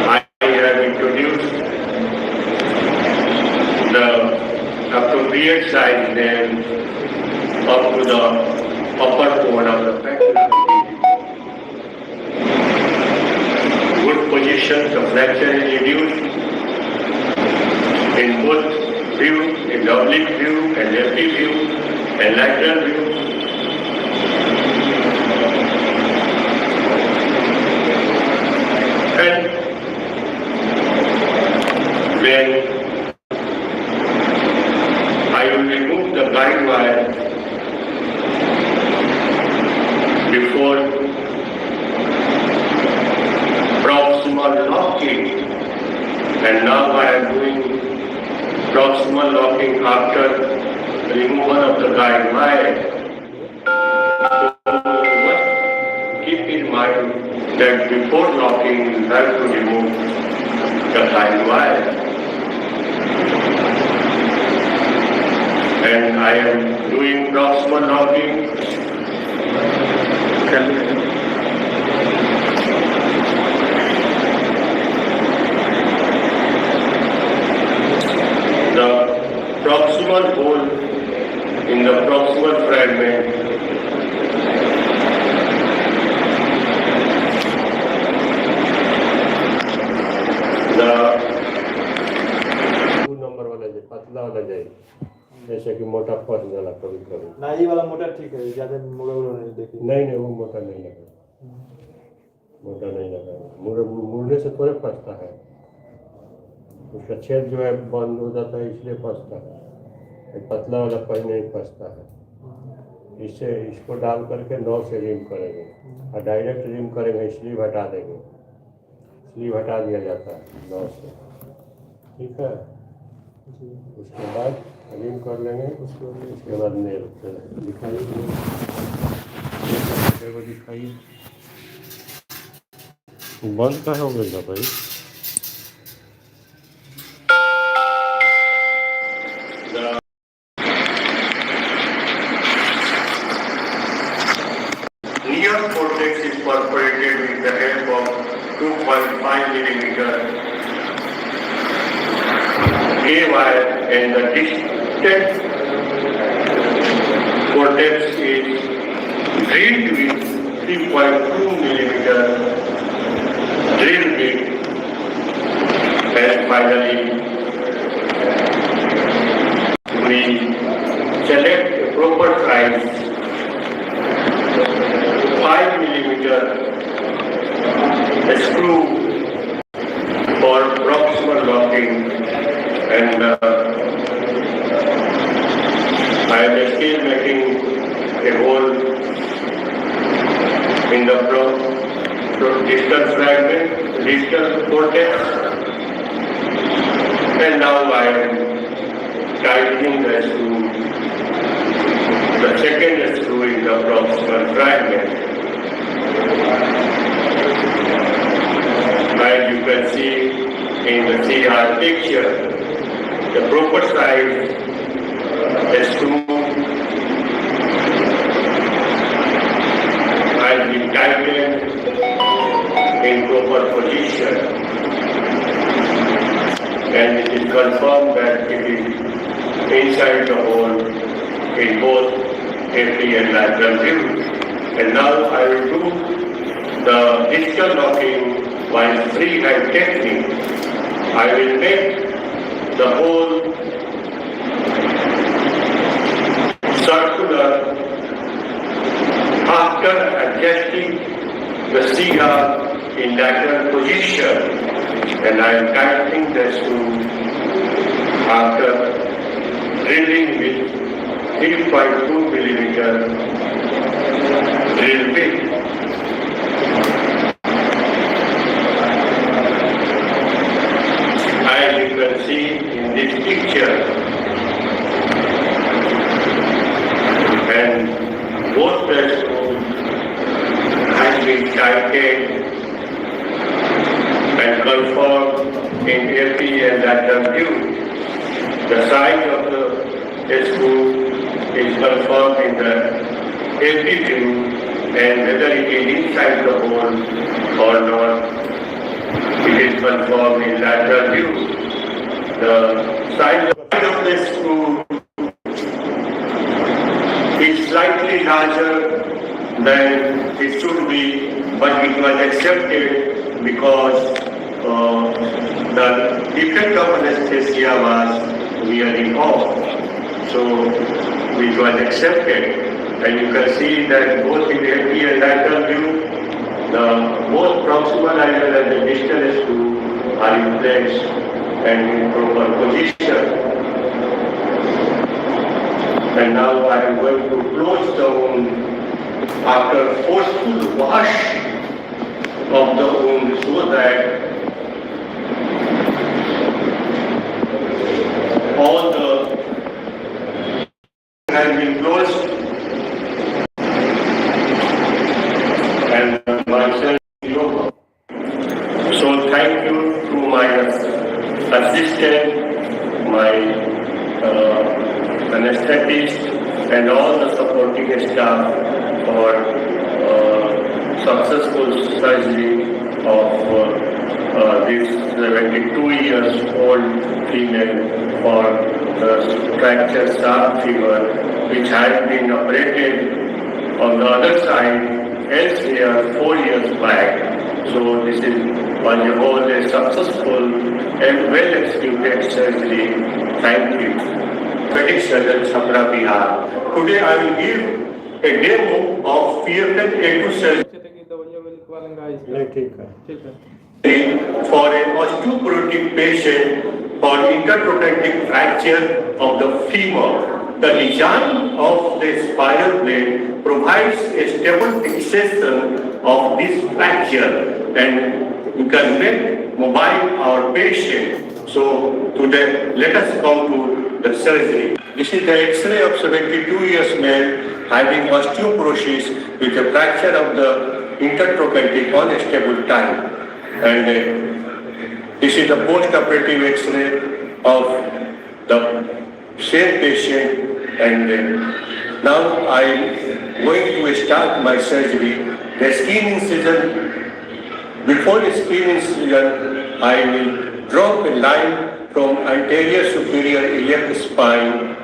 I have introduced the appropriate size nail up to the upper bone of the fracture. Good position, the fracture is reduced in both view, in the oblique view and lefty view and lateral view. And when I will remove the guide wire before proximal locking, and now I am doing proximal locking after removal of the guide wire. So you must keep in mind that before locking you have to remove the guide wire. And I am doing proximal locking. The proximal hole in the proximal fragment number वाला जाए, पतला वाला जाए, जैसे कि मोटा फंस जाला कभी कभी। ना ये वाला मोटा ठीक है, ज्यादा मुड़ा नहीं देखिए। नहीं वो मोटा नहीं लगा, मोटा नहीं लगा। मुड़ने से थोड़े फंसता है, उसका छेद जो है बंद हो जाता है इसलिए फंसता है। पतला वाला कहीं नहीं फंसता है। इससे इसको डाल करके 9 से रिम करेंगे और डायरेक्ट रिम करेंगे, स्लीव हटा देंगे, स्लीव हटा दिया जाता है 9 से, ठीक है। उसके बाद रिम कर लेंगे, उसके बाद नेल दिखाइए, दिखाइए बंद का हो गया भाई। Near cortex is perforated with the help of 2.5 millimeter A wire, and the distant cortex is drilled with 3.2 millimeter drill bit. And finally, we select a proper size 5 millimeter screw for proximal locking, and I am still making a hole in the distal fragment, distal cortex, and now I am tightening the screw, the second screw in the in both AP and lateral view. And now I will do the distal locking while freehand technique. I will make the whole circular after adjusting the CR in lateral position, and I am tightening the screw after drilling with 3.2 millimeter drill bit. As you can see in this picture, and both the screws has been tightened and conformed in AP and lateral view. The size of the screw is conformed in the AP view, and whether it is inside the hole or not, it is conformed in lateral view. The size of the screw is slightly larger than it should be, but it was accepted because the effect of anesthesia was wearing off. So it was accepted, and you can see that both in AP and lateral view, the both proximal as well as the distal screw are in place and in proper position. And now I am going to close the wound after forceful wash of the wound so that all the has been closed and myself over. So thank you to my assistant, my anesthetist, and all the supporting staff for successful surgery of this 72 years old female for the fracture sharp femur, which had been operated on the other side elsewhere 4 years back. So this was a whole successful and well-executed surgery. Thank you. Orthopedic surgeon, Chhapra, Bihar. Today I will give a demo of PFN A2 surgery for an osteoporotic patient for intertrochanteric fracture of the femur. The design of the spiral blade provides a stable fixation of this fracture, and you can make mobile our patient. So today let us come to the surgery. This is the X-ray of 72 years male having osteoporosis with a fracture of the intertrochanteric unstable type. And this is the post-operative X-ray of the same patient. And now I am going to start my surgery. The skin incision, before the skin incision, I will drop a line from anterior superior iliac spine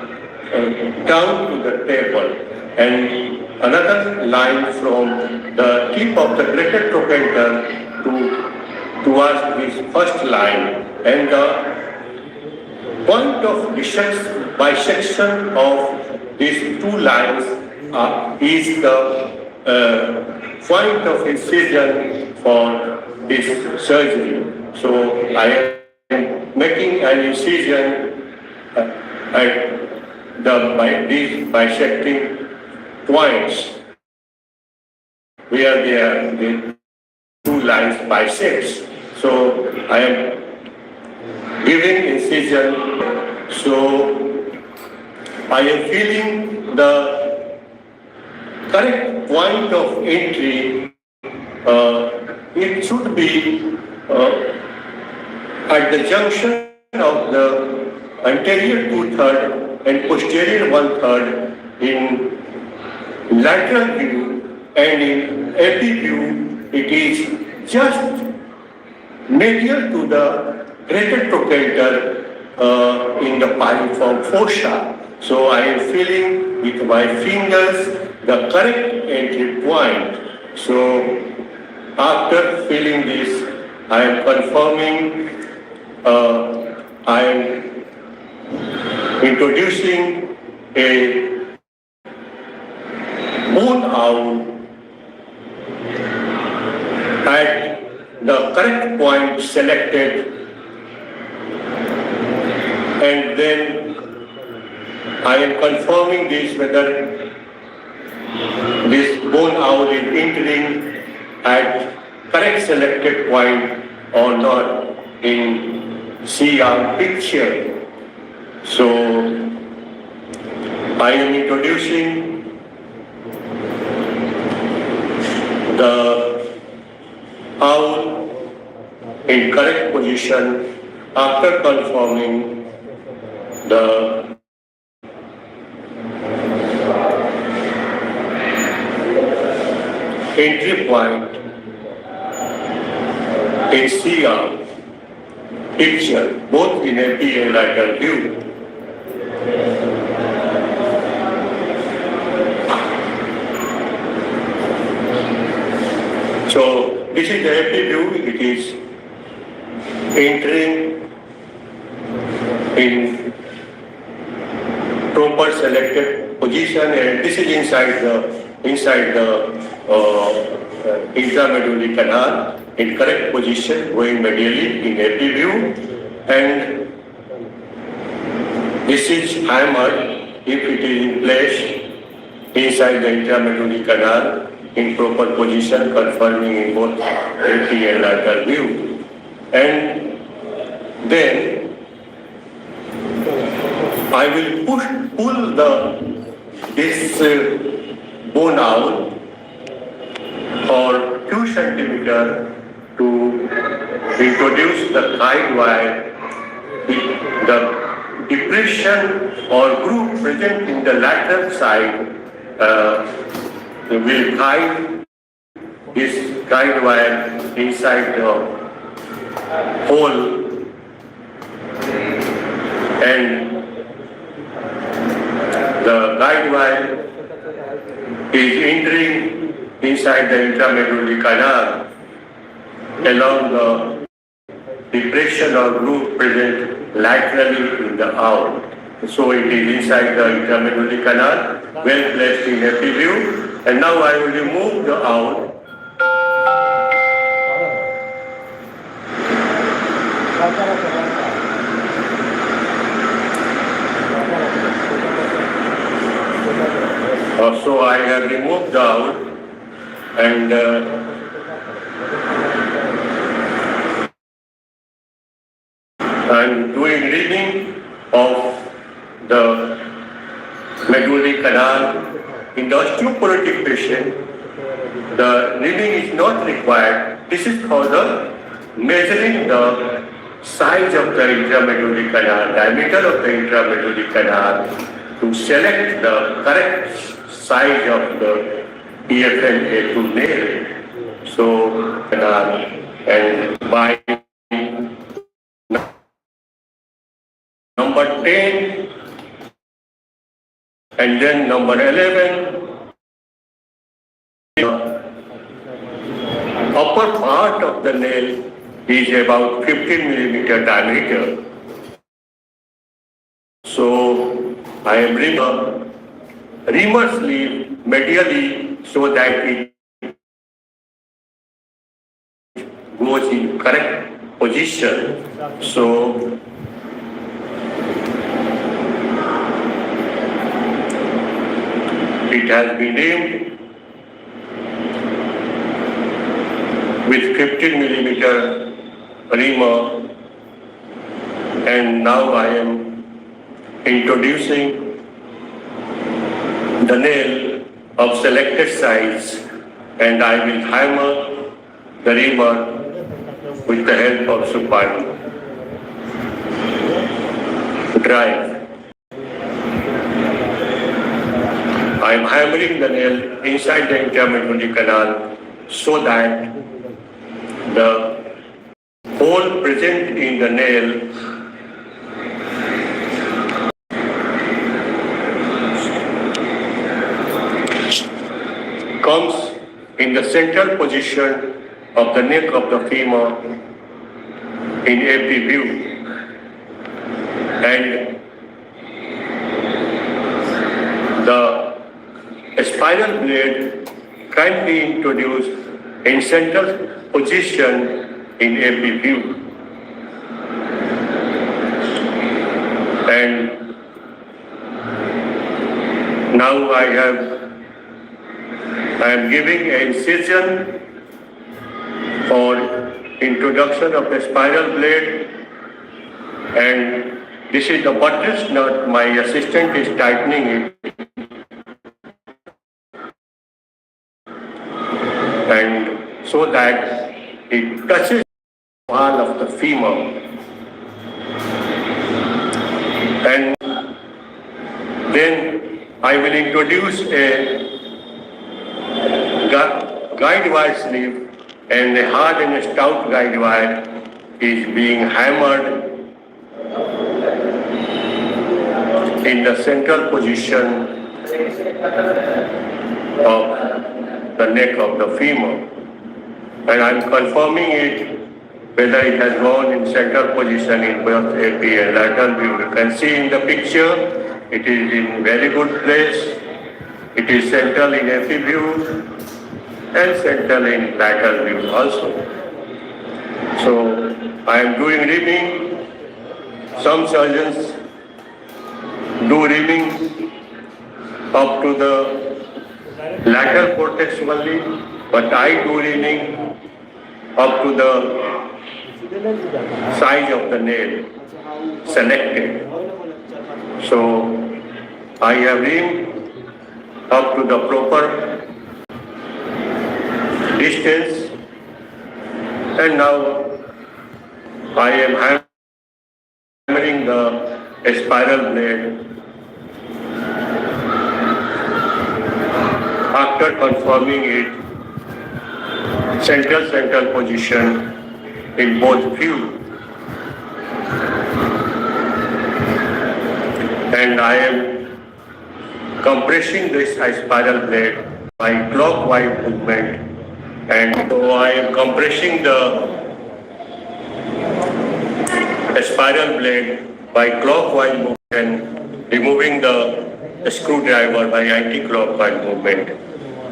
down to the table, and another line from the tip of the greater trochanter towards this first line, and the point of bisection of these two lines is the point of incision for this surgery. So I am making an incision at these bisecting points where the two lines bisects. So I am giving incision. So I am feeling the correct point of entry. It should be at the junction of the anterior 2/3 and posterior 1/3 in lateral view, and in AP view it is just medial to the greater trochanter in the piriform fossa. So I am feeling with my fingers the correct entry point. So after feeling this, I am confirming, I am introducing a bone out at the correct point selected, and then I am confirming this whether this bone owl is entering at correct selected point or not in CR picture. So I am introducing the owl in correct position after confirming the entry point in CR picture, both in AP and lateral view. So this is the AP view. It is entering in proper selected position, and this is inside the intramedullary canal in correct position going medially in AP view, and this is hammered if it is in place inside the intramedullary canal in proper position, confirming in both AP and lateral view. And then I will pull this bone out for 2 centimeter to introduce the guide wire. The depression or groove present in the lateral side will guide this guide wire inside the hole, and the guide wire is entering inside the intramedullary canal along the depression or groove present laterally in the owl. So it is inside the intramedullary canal, well placed in AP view. And now I will remove the owl. So I have removed the owl, and I'm doing reading of the medullary canal. In the osteoporotic patient, the reading is not required. This is for the measuring the size of the intramedullary canal, diameter of the intramedullary canal, to select the correct size of the EFN-A2 nail. So, and by number 10 and then number 11, the upper part of the nail is about 15 millimeter diameter. So I am removing reamer sleeve medially so that it goes in correct position. So it has been aimed with 15 millimeter reamer, and now I am introducing the nail of selected size, and I will hammer the reamer with the help of supine drive. I am hammering the nail inside the intramedullary canal so that the hole present in the nail comes in the central position of the neck of the femur in AP view, and the spiral blade can be introduced in central position in AP view. And now I am giving an incision for introduction of the spiral blade, and this is the buttress nut. My assistant is tightening it, and so that it touches the wall of the femur. And then I will introduce a guide wire sleeve, and a hard and stout guide wire is being hammered in the central position of the neck of the femur. And I'm confirming it whether it has gone in central position in both AP and lateral view. You can see in the picture, it is in very good place. It is central in AP view and central in lateral view also. So I am doing ribbing. Some surgeons do ribbing up to the lateral cortex only, but I do ribbing up to the size of the nail selected. So I have rimmed up to the proper distance, and now I am hammering the spiral blade after confirming it central position in both view. And I am compressing this spiral blade by clockwise movement, and so I am compressing the spiral blade by clockwise movement, removing the screwdriver by anti-clockwise movement.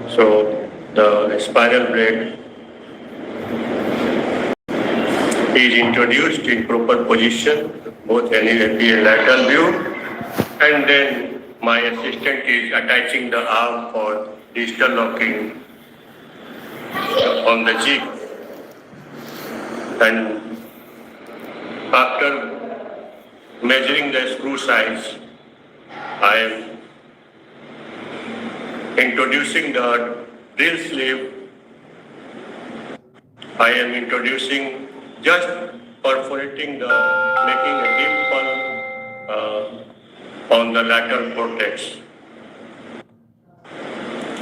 So the spiral blade is introduced in proper position, both AP and lateral view, and then my assistant is attaching the arm for distal locking on the jig. And after measuring the screw size, I am introducing the drill sleeve. I am introducing, just perforating making a dimple on the lateral cortex.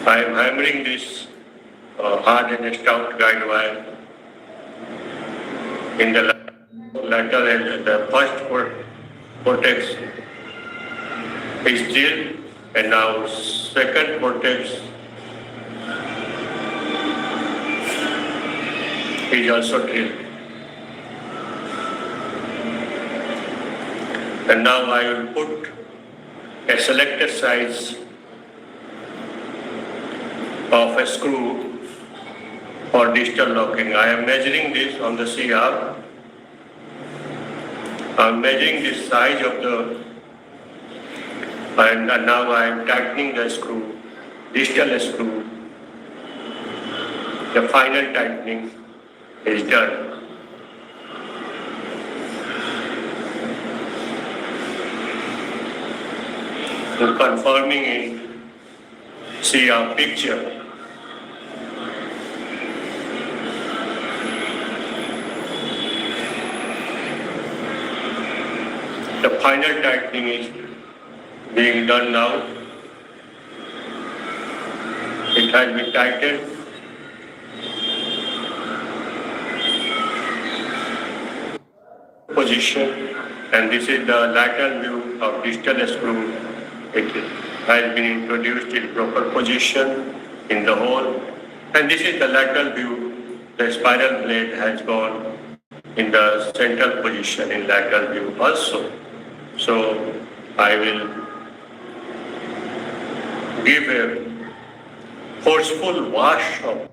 I am hammering this hard and stout guide wire in the lateral, and the first cortex is drilled, and now second cortex is also drilled. And now I will put a selected size of a screw for distal locking. I am measuring this on the CR. I am measuring the size of the, and now I am tightening the screw, distal screw. The final tightening is done. Confirming in CR picture. The final tightening is being done now. It has been tightened. Position, and this is the lateral view of distal screw. It has been introduced in proper position, in the hole. And this is the lateral view. The spiral blade has gone in the central position in lateral view also. So I will give a forceful wash of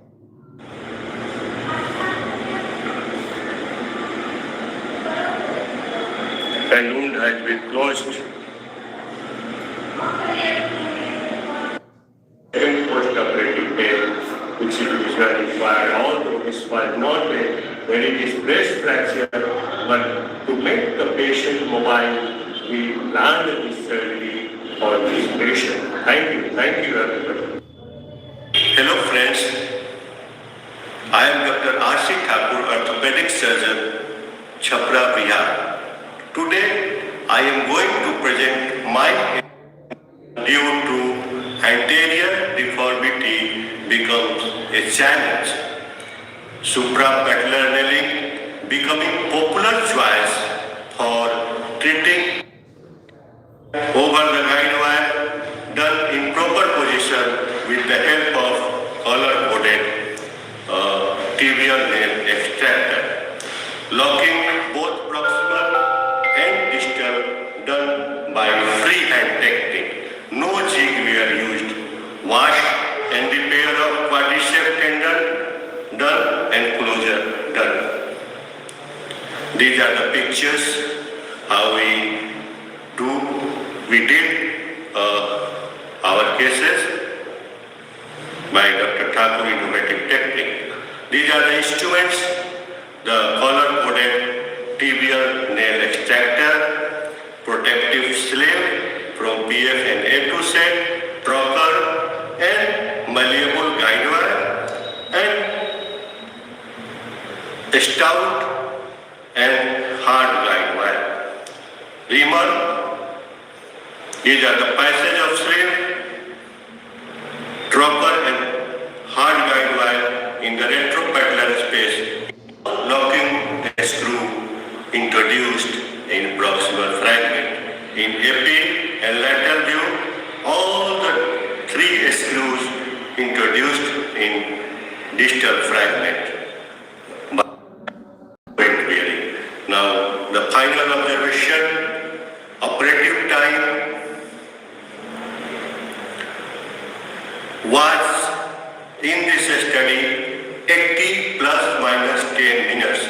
and wound has been closed. Second post-operative pain, which is usually required, although this was not a very displaced fracture, but to make the patient mobile, we planned this surgery for this patient. Thank you everybody. Hello friends, I am Dr. RCT orthopedic surgeon, Chhapra, Bihar. Today, I am going to present my due to anterior deformity becomes a challenge. Suprapatellar nailing becoming popular choice for treating over the guide wire done in proper position with the help of color-coded tibial nail extractor. Locking both proximal and distal done by freehand technique. No jig were used. Wash and repair of quadriceps tendon done and closure done. These are the pictures how we did our cases by Dr. Thakur innovative technique. These are the instruments, the color-coded tibial nail extractor, protective sleeve from PF and A2 set, trocar and malleable guide wire, and stout and hard guide wire. Reamer, these are the passage of sleeve, trocar and hard guide wire in the retropatellar space. Locking screw introduced in proximal fragment. In AP and lateral view, all the 3 screws introduced in distal fragment. Now, the final observation, operative time was in this study 80 plus minus 10 minutes.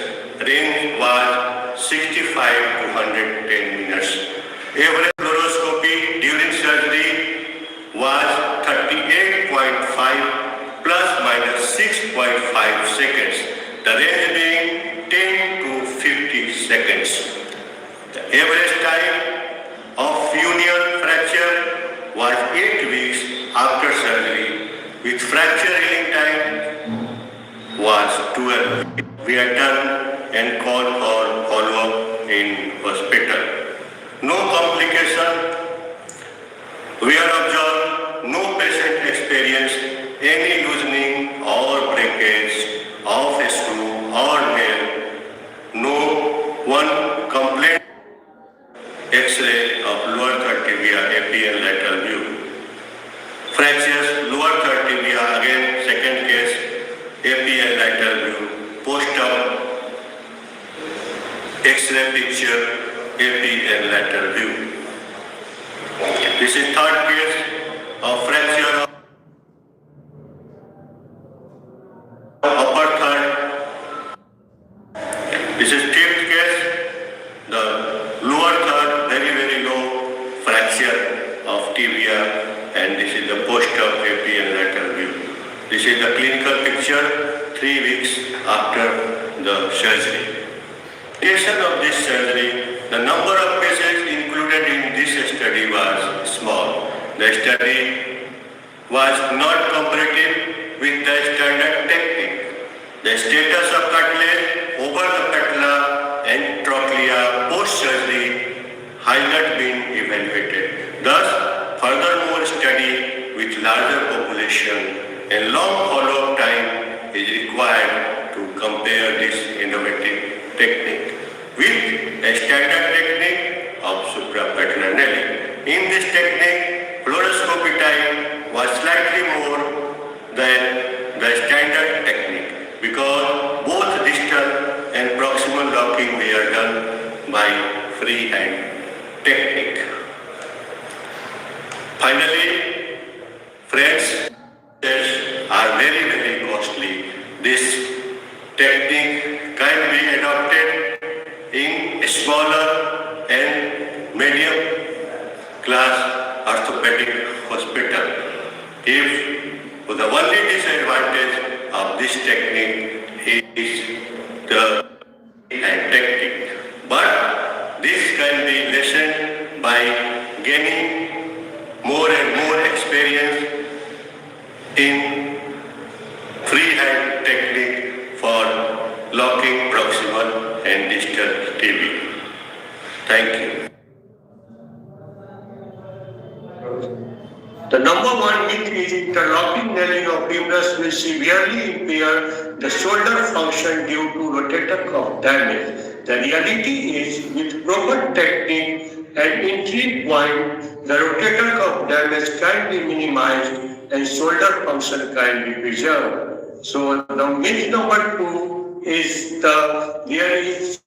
Range was 65 to 110 minutes. Average fluoroscopy during surgery was 38.5 plus minus 6.5 seconds. The range being 10 to 50 seconds. The average time of union fracture was 8 weeks after surgery, with fracture healing time was 12. We are done and called for follow-up in hospital. No complication. We are observed. No patient experienced any loosening or breakage of a screw or nail. No one complaint. X-ray of lower third tibia, AP and lateral view. Fractures, lower third tibia, again second case, AP and lateral view. Post-op, X-ray picture, AP and lateral view. This is third case of fracture of upper third. This is fifth case, the lower third, very low fracture of tibia, and this is the post-op AP and lateral view. This is the clinical picture 3 weeks after the surgery. Duration of this surgery, the number of cases included in this study was small. The study was not comparative with the standard technique. The status of cartilage over the patella and trochlea post-surgery has not been evaluated. Thus, furthermore study with larger population and long follow-up time is required to compare this innovative technique with a standard technique of suprapatellar nailing. In this technique, fluoroscopy time was slightly more. The Friends, tests are very, very costly. This technique can be adopted in smaller and medium class orthopedic hospital. If the only disadvantage of this technique is the and technique, but this can be lessened by gaining more and more experience in freehand technique for locking proximal and distal TV. Thank you. The number one myth is interlocking nailing of humerus will severely impair the shoulder function due to rotator cuff damage. The reality is, with proper technique and entry point, the rotator cuff damage can be minimized and shoulder function can be preserved. So the myth number two is there is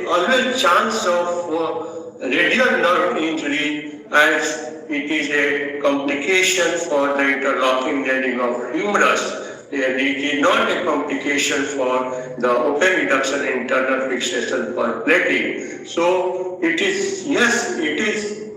always chance of radial nerve injury, as it is a complication for the interlocking nailing of humerus. And it is not a complication for the open reduction and internal fixation for plating. So it is, yes, it is,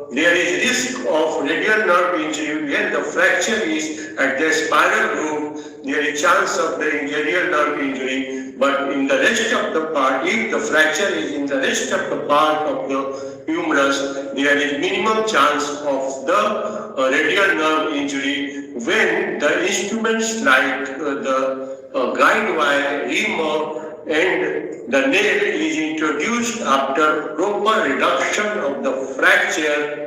there is risk of radial nerve injury when the fracture is at the spiral groove. There is chance of the radial nerve injury, but in the rest of the part, if the fracture is in the rest of the part of the humerus, there is minimum chance of the radial nerve injury when the instruments like the guide wire, reamer, and the nail is introduced after proper reduction of the fracture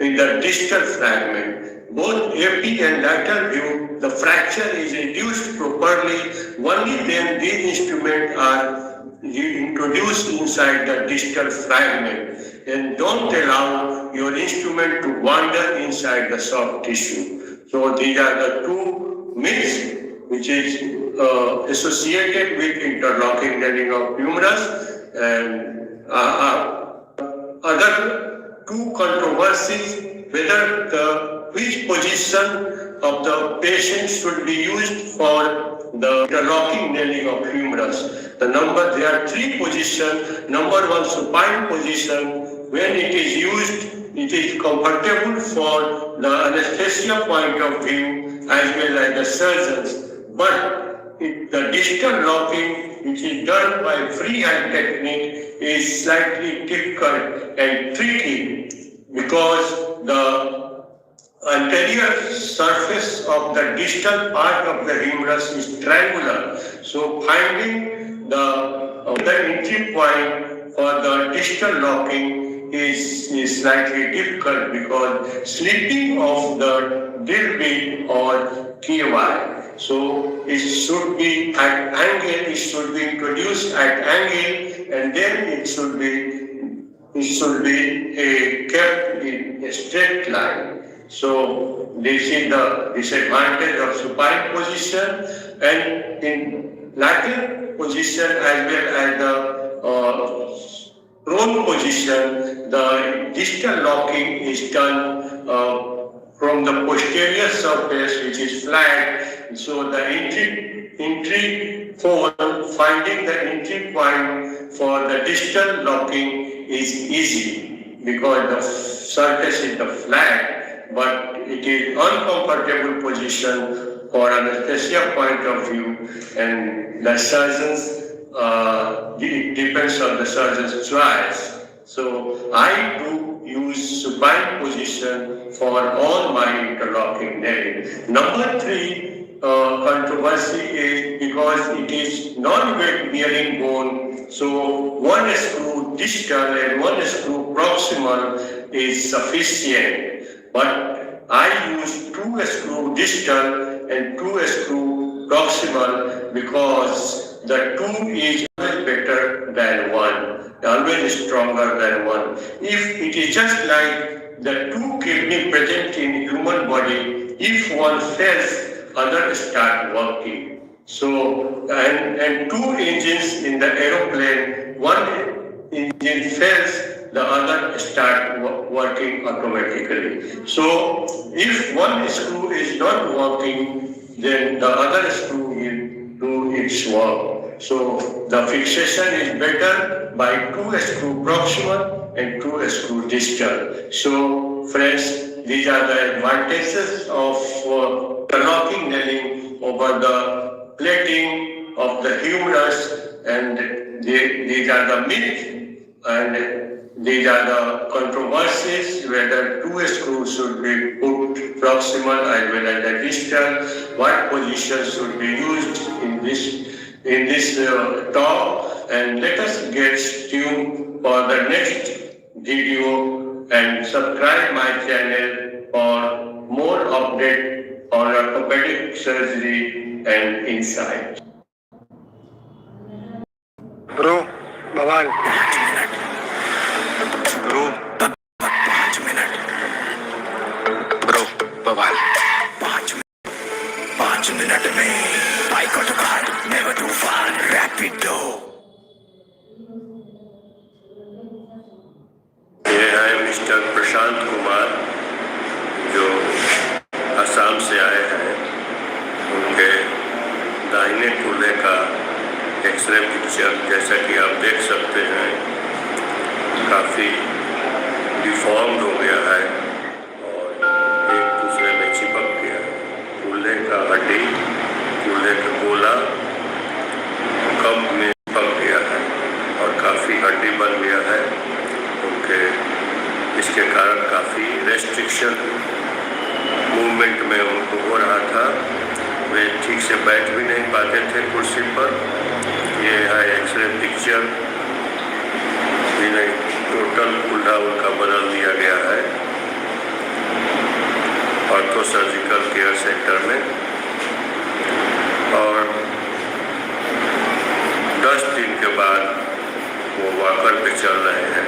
in the distal fragment. Both AP and lateral view, the fracture is reduced properly. Only then these instruments are introduced inside the distal fragment. And don't allow your instrument to wander inside the soft tissue. So these are the two myths which is associated with interlocking nailing of humerus, and other two controversies whether which position of the patient should be used for the interlocking nailing of humerus. There are three positions. Number one, supine position. When it is used, it is comfortable for the anesthesia point of view as well as the surgeons. But the distal locking, which is done by freehand technique, is slightly difficult and tricky because the anterior surface of the distal part of the humerus is triangular. So finding the entry point for the distal locking is slightly difficult because slipping of the drill bit or KY. So it should be at angle, it should be introduced at angle, and then it should be kept in a straight line. So this is the disadvantage of supine position, and in lateral position as well as the prone position, the distal locking is done from the posterior surface, which is flat. So the entry for finding the entry point for the distal locking is easy because the surface is the flat, but it is uncomfortable position for anesthesia point of view, and the surgeons, it depends on the surgeon's choice. So I do use supine position for all my interlocking nailing. Number three controversy is because it is non-weight bearing bone. So one screw distal and one screw proximal is sufficient. But I use 2 screw distal and 2 screw proximal because the 2 is always better than 1, always stronger than 1. If it is just like the 2 kidney present in human body, if one fails, other start working. So, and 2 engines in the aeroplane, one engine fails, the other start working automatically. So if one screw is not working, then the other screw will do its work. So the fixation is better by 2 screw proximal and 2 screw distal. So friends, these are the advantages of locking nailing over the plating of the humerus, and these are the myths, and these are the controversies whether 2 screws should be put proximal as well as the distal, what position should be used in this talk, and let us get tuned for the next video and subscribe my channel for more update on orthopedic surgery and insight. Bro बवाल bro 5 minute bro बवाल 5 minute में boycott card never to फार रैपिडो। ये है mister Prashant Kumar जो असम से आए हैं। उनके दाहिने कूल्हे का एक्सरे पिक्चर जैसा कि आप देख सकते हैं काफ़ी डिफॉर्म्ड हो गया है और एक दूसरे में चिपक गया है। कूल्हे का हड्डी, कूल्हे का गोला कम में चिपक गया है और काफ़ी हड्डी बन गया है। उनके इसके कारण काफ़ी रेस्ट्रिक्शन मूवमेंट में उनको हो रहा था। वे ठीक से बैठ भी नहीं पाते थे कुर्सी पर। ये है एक्सरे पिक्चर, इन्हें टोटल कूल्हा उनका बदल दिया गया है ऑर्थो सर्जिकल केयर सेंटर में, और 10 दिन के बाद वो वॉकर पे चल रहे हैं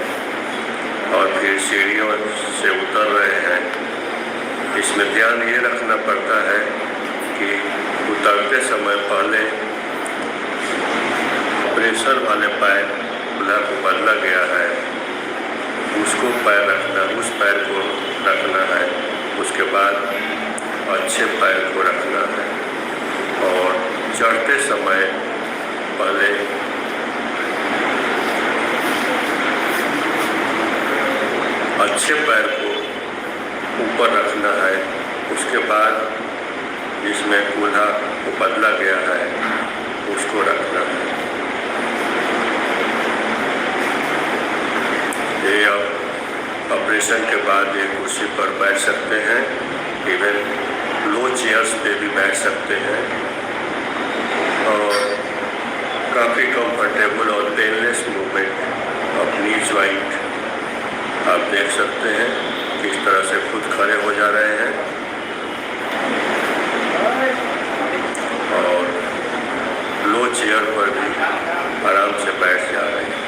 और फिर सीढ़ियों से उतर रहे हैं। इसमें ध्यान ये रखना पड़ता है कि उतरते समय पहले प्रेशर वाले पैर कूल्हा को बदला गया है, उसको पैर रखना, उस पैर को रखना है। उसके बाद अच्छे पैर को रखना है और चढ़ते समय पहले अच्छे पैर को ऊपर रखना है। उसके बाद जिसमें कूल्हा को बदला गया है उसको रखना है। ये ऑपरेशन के बाद ये कुर्सी पर बैठ सकते हैं, इवन लो चेयर्स पे भी बैठ सकते हैं और काफ़ी कंफर्टेबल और painless movement of knee joint आप देख सकते हैं किस तरह से खुद खड़े हो जा रहे हैं और लो चेयर पर भी आराम से बैठ जा रहे हैं।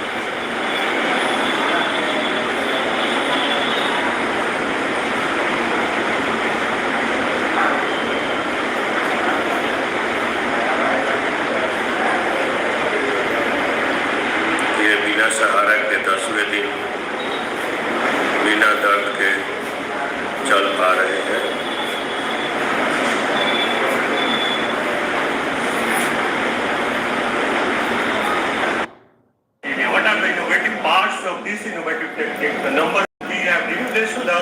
ये बिना सहारा के 10वें दिन बिना दर्द के चल पा रहे हैं। What are the innovative parts of this innovative technique? The number we have replaced the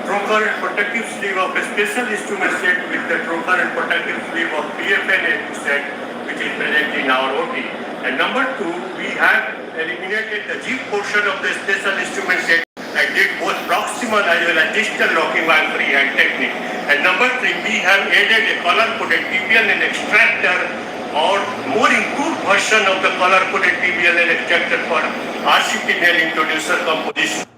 trocar and protective sleeve of a special instrument set with the trocar and protective sleeve of PFN set, which is present in our OT. And number 2, we have eliminated the G portion of the special instrument set and did both proximal as well as distal locking while freehand technique. And number 3, we have added a color-coded tibial and extractor or more improved version of the color-coded tibial and extractor for RCT nail introducer composition.